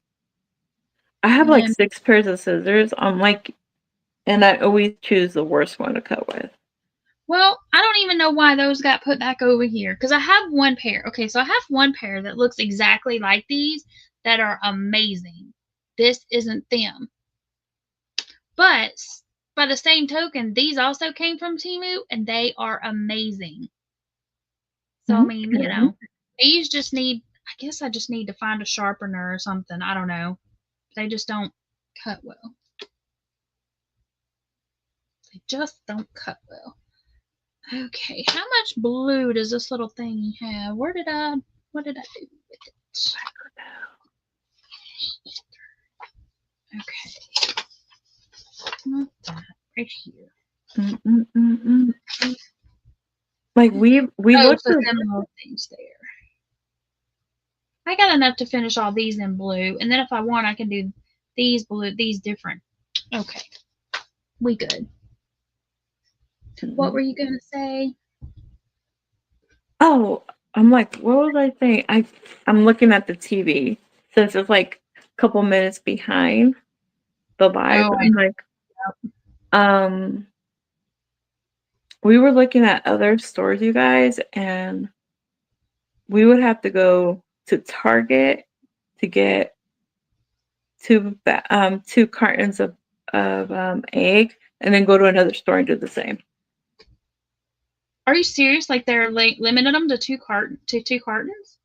I have like 6 pairs of scissors. And I always choose the worst one to cut with. Well, I don't even know why those got put back over here because I have one pair. Okay, so I have one pair that looks exactly like these that are amazing. This isn't them. But by the same token, these also came from Timu and they are amazing. So, I mean, these just I guess I just need to find a sharpener or something. I don't know. They just don't cut well. They just don't cut well. Okay, how much blue does this little thingy have? What did I do with it? Okay. Not that. Right here. Like we looked so them little things there. I got enough to finish all these in blue, and then if I want, I can do these blue, these different. Okay, we good. What were you gonna say? Oh, I'm like, what was I saying? I'm looking at the TV since it's like a couple minutes behind the live. Oh, I'm like, we were looking at other stores, you guys, and we would have to go to Target to get 2 cartons of egg, and then go to another store and do the same. Are you serious? Like they're limited them to two cartons?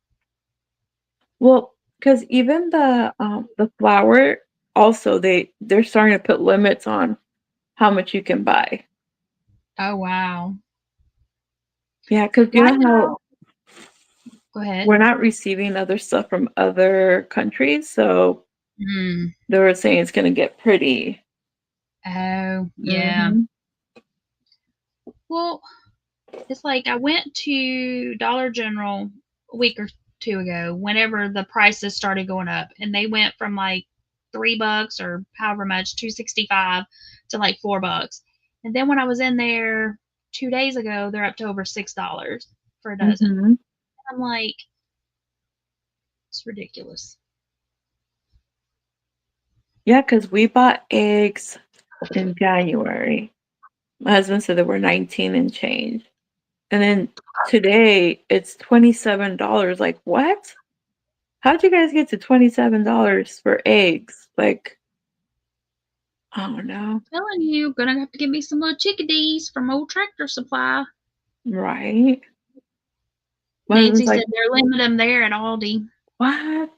Well, because even the flour also they're starting to put limits on how much you can buy. Oh wow. Yeah, because you know how Go ahead. we're not receiving other stuff from other countries, so they were saying it's going to get pretty. Oh yeah. Well, it's like I went to Dollar General a week or two ago whenever the prices started going up, and they went from like $3 or however much, 265 to like $4. And then when I was in there 2 days ago, they're up to over $6 for a dozen. I'm like, it's ridiculous. Yeah, because we bought eggs in January. My husband said they were 19 and change. And then today it's $27. Like, what? How'd you guys get to $27 for eggs? Like, I don't know. I'm telling you, gonna have to give me some little chickadees from old Tractor Supply. Right? My husband's Nancy like, said they're limiting them there at Aldi. what?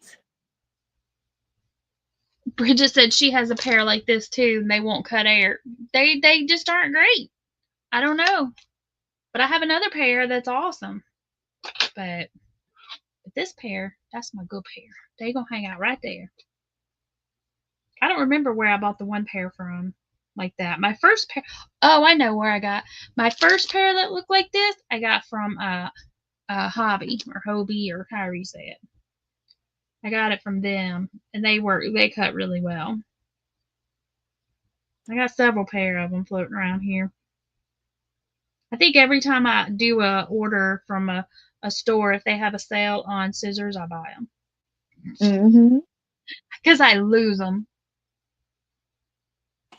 Bridget said she has a pair like this too, and they won't cut air. They just aren't great. I don't know, but I have another pair that's awesome. But this pair, that's my good pair. They gonna hang out right there. I don't remember where I bought the one pair from like that. My first pair. Oh, I know where I got my first pair that looked like this. I got from Hobby or Hobie or however you say it. I got it from them, and they cut really well. I got several pair of them floating around here. I think every time I do a order from a store, if they have a sale on scissors, I buy them Mhm. because I lose them.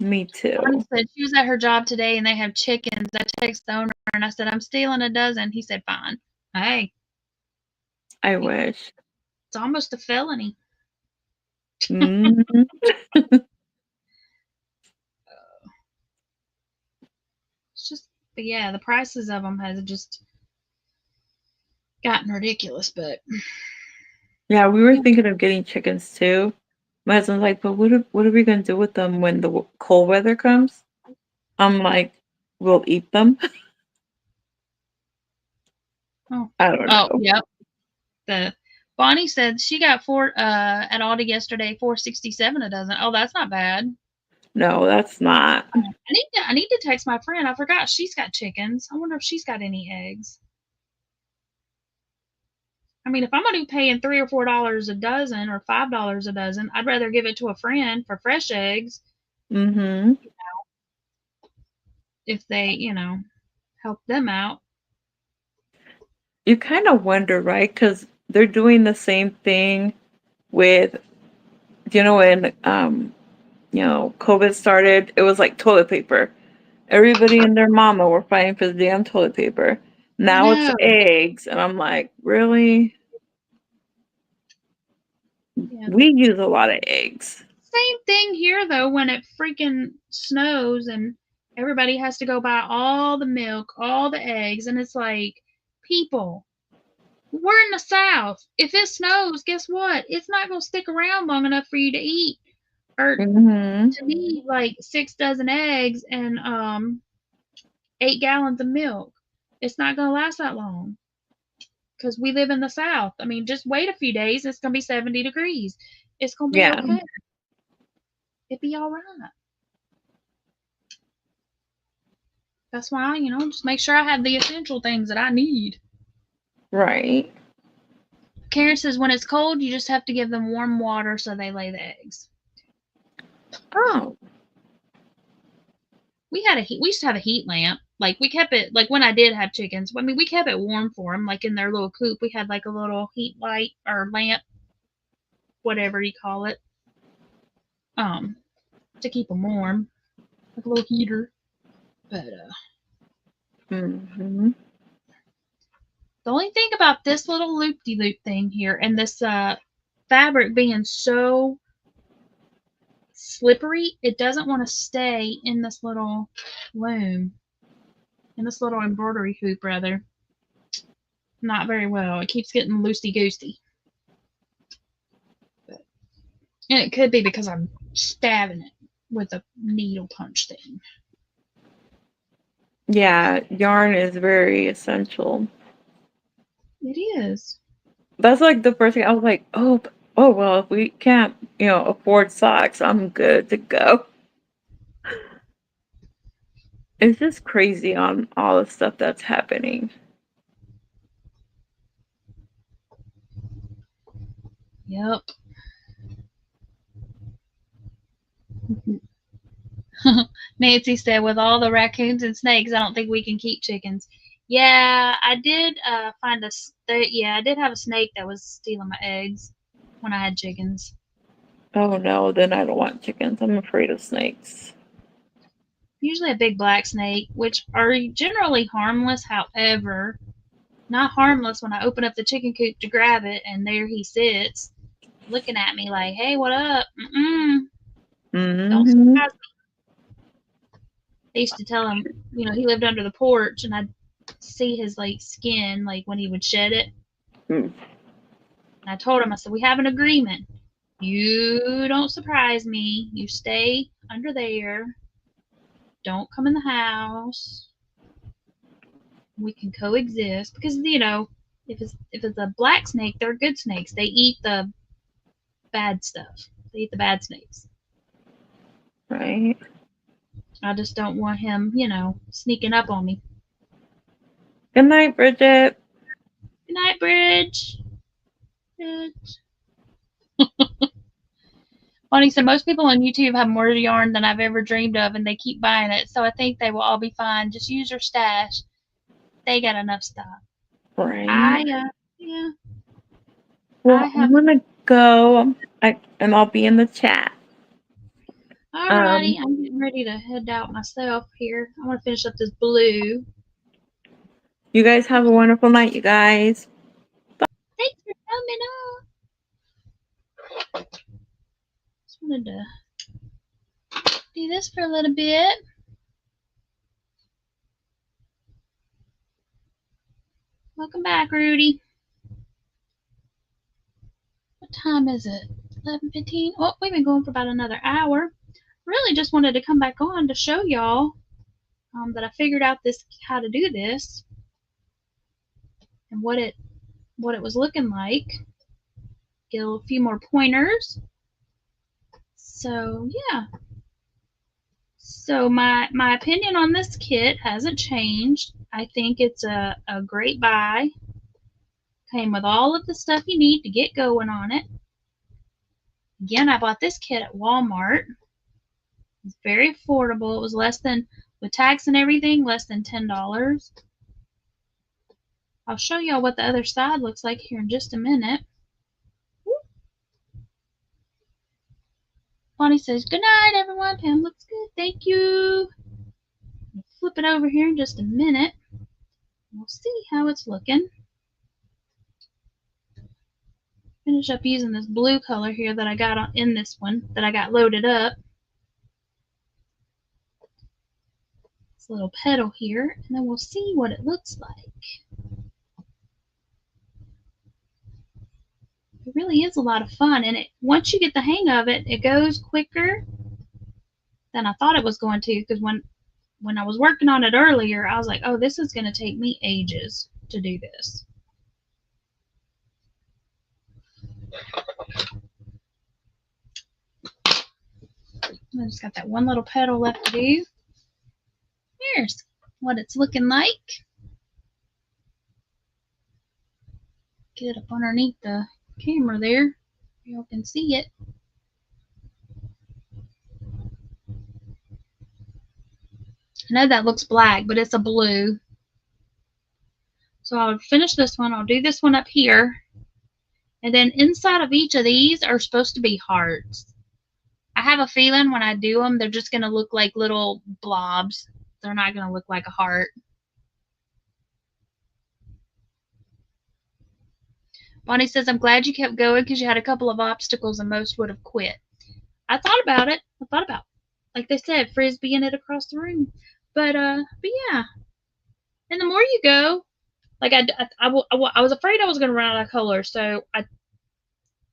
Me Bonnie too. said she was at her job today and they have chickens. I texted the owner and I said, I'm stealing a dozen. He said, fine. Hey, I it's wish. almost a felony. Mhm. It's just, but yeah, the prices of them has just gotten ridiculous. But Yeah, we were thinking of getting chickens too. My husband's like, but what are we gonna do with them when the cold weather comes? I'm like, we'll eat them. oh, I don't oh, know. yep. The Bonnie said she got four at Aldi yesterday, 4.67 a dozen. Oh, that's not bad. No, that's not. I need to text my friend. I forgot she's got chickens. I wonder if she's got any eggs. I mean, if I'm gonna be paying $3 or $4 a dozen or $5 a dozen, I'd rather give it to a friend for fresh eggs Mhm. if they, help them out. You kind of wonder, right? Because they're doing the same thing with, when COVID started, it was like toilet paper. Everybody and their mama were fighting for the damn toilet paper. I Now it's know. eggs, and I'm like, really? Yeah. We use a lot of eggs. Same thing here though when it freaking snows and everybody has to go buy all the milk, all the eggs, and it's like, people, we're in the South. If it snows, guess what? It's not gonna stick around long enough for you to eat or Mhm. to need like 6 dozen eggs and 8 gallons of milk. It's not gonna last that long because we live in the South. I mean, just wait a few days. It's gonna be 70 degrees. It's gonna be Yeah, okay. It'll be all right. That's why, just make sure I have the essential things that I need. right. Karen says when it's cold, you just have to give them warm water so they lay the eggs. Oh. We used to have a heat lamp. Like we kept it like when I did have chickens. I mean, we kept it warm for them. Like in their little coop, we had like a little heat light or lamp, whatever you call it, um, to keep them warm, like a little heater. But Mhm. the only thing about this little loop de loop thing here and this fabric being so slippery, it doesn't want to stay in this little loom, in this little embroidery hoop, rather. Not very well. It keeps getting loosey goosey. And it could be because I'm stabbing it with a needle punch thing. Yeah, yarn is very essential. It is. That's like the first thing I was like, oh well, if we can't, afford socks, I'm good to go. It's just crazy on all the stuff that's happening. Yep. Nancy said, with all the raccoons and snakes, I don't think we can keep chickens. Yeah, I did find yeah, I did have a snake that was stealing my eggs when I had chickens. Oh no, then I don't want chickens. I'm afraid of snakes. Usually a big black snake, which are generally harmless. However, not harmless when I open up the chicken coop to grab it, and there he sits, looking at me like, "Hey, what up? Mm-mm, don't Mm-hmm. surprise me." I used to tell him, he lived under the porch, and I'd see his like skin, like when he would shed it. Mm. And I told him, I said, "We have an agreement. You don't surprise me. You stay under there. Don't come in the house. We can coexist because if it's a black snake, they're good snakes. They eat the bad stuff. They eat the bad snakes. Right. I just don't want him, sneaking up on me." Good night, Bridget. Good night, Bridge. Bridge. Bonnie said most people on YouTube have more yarn than I've ever dreamed of, and they keep buying it. So I think they will all be fine. Just use your stash. They got enough stuff. Right. Yeah, I Well, I'm have. gonna go. And I'll be in the chat. Alrighty, Um, I'm getting ready to head out myself here. I want to finish up this blue. you guys have a wonderful night, you guys. Thanks for coming on. Just wanted to do this for a little bit. Welcome back, Rudy. What time is it? 11:15. Oh, we've been going for about another hour. Really just wanted to come back on to show y'all that I figured out this how to do this and what it was looking like. Get a few more pointers. So yeah. So my opinion on this kit hasn't changed. I think it's a great buy. Came with all of the stuff you need to get going on it. Again, I bought this kit at Walmart. It's very affordable. It was less than, with tax and everything, less than $10. I'll show y'all what the other side looks like here in just a minute. Bonnie says, good night, everyone. Pam looks good. Thank you. I'll flip it over here in just a minute. We'll see how it's looking. Finish up using this blue color here that I got in this one that I got loaded up. This little petal here, and then we'll see what it looks like. It really is a lot of fun, and once you get the hang of it, it goes quicker than I thought it was going to. Because when I was working on it earlier, I was like, oh, this is going to take me ages to do this. I just got that one little petal left to do. Here's what it's looking like. Get it up underneath the camera there. Y'all can see it. I know that looks black, but it's a blue. So I'll finish this one. I'll do this one up here. And then inside of each of these are supposed to be hearts. I have a feeling when I do them, they're just going to look like little blobs. They're not going to look like a heart. Bonnie says, I'm glad you kept going because you had a couple of obstacles and most would have quit. I thought about it. Like they said, frisbeeing it across the room. But yeah. And the more you go, like I was afraid I was going to run out of color. So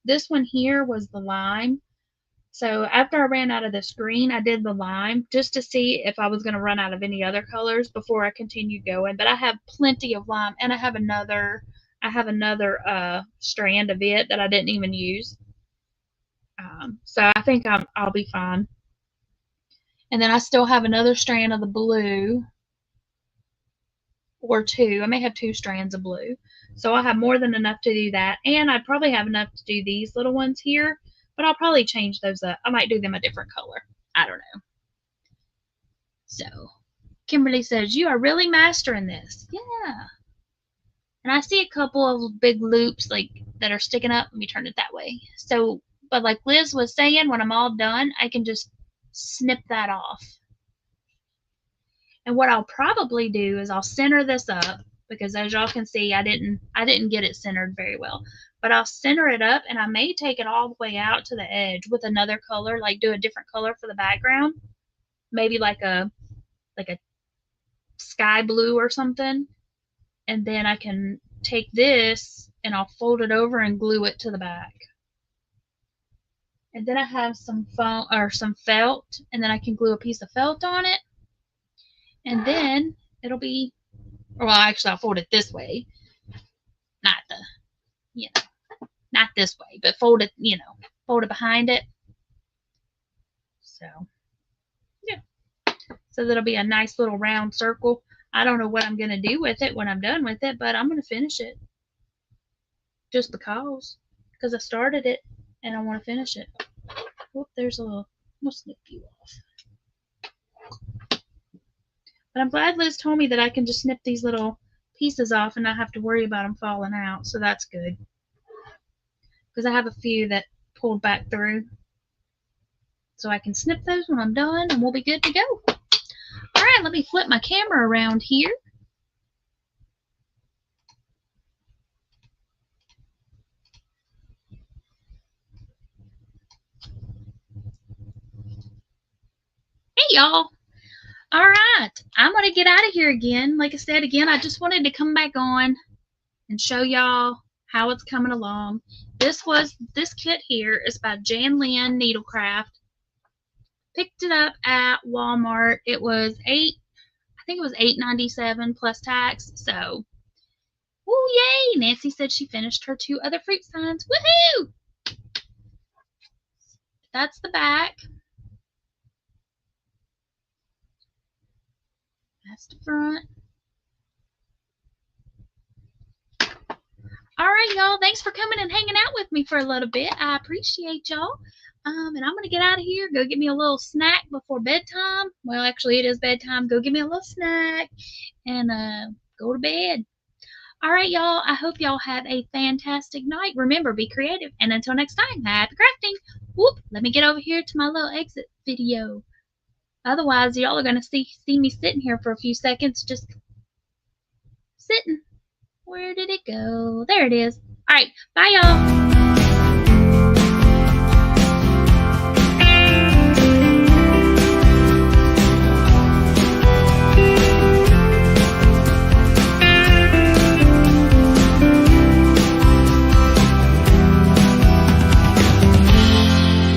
this one here was the lime. So after I ran out of this green, I did the lime just to see if I was going to run out of any other colors before I continued going. But I have plenty of lime, and I have another strand of it that I didn't even use. So I think I'll be fine. And then I still have another strand of the blue, or two. I may have two strands of blue. So I'll have more than enough to do that. And I probably have enough to do these little ones here, but I'll probably change those up. I might do them a different color. I don't know. So Kimberly says, you are really mastering this. Yeah. And I see a couple of big loops like that are sticking up. Let me turn it that way. So, but like Liz was saying, when I'm all done, I can just snip that off. And what I'll probably do is I'll center this up, because as y'all can see, I didn't get it centered very well. But I'll center it up, and I may take it all the way out to the edge with another color, like do a different color for the background. Maybe like a sky blue or something. And then I can take this and I'll fold it over and glue it to the back. And then I have some foam or some felt, and then I can glue a piece of felt on it. And then it'll be, well, actually I'll fold it this way. Not not this way, but fold it, fold it behind it. So, yeah. So that'll be a nice little round circle. I don't know what I'm going to do with it when I'm done with it, but I'm going to finish it. Just because I started it and I want to finish it. Whoop, there's a little, we'll snip you off. But I'm glad Liz told me that I can just snip these little pieces off and not have to worry about them falling out, so that's good. Because I have a few that pulled back through. So I can snip those when I'm done and we'll be good to go. Alright, let me flip my camera around here. Hey y'all. Alright, I'm going to get out of here again. Like I said, again, I just wanted to come back on and show y'all how it's coming along. This kit here is by Jan Lynn Needlecraft. Picked it up at Walmart. It was I think it was $8.97 plus tax. So, woo yay! Nancy said she finished her 2 other fruit signs. Woohoo! That's the back. That's the front. All right, y'all. Thanks for coming and hanging out with me for a little bit. I appreciate y'all. And I'm gonna get out of here. Go get me a little snack before bedtime. Well, actually, it is bedtime. Go get me a little snack and go to bed. All right, y'all. I hope y'all have a fantastic night. Remember, be creative. And until next time, happy crafting. Whoop! Let me get over here to my little exit video. Otherwise, y'all are gonna see me sitting here for a few seconds, just sitting. Where did it go? There it is. All right. Bye, y'all.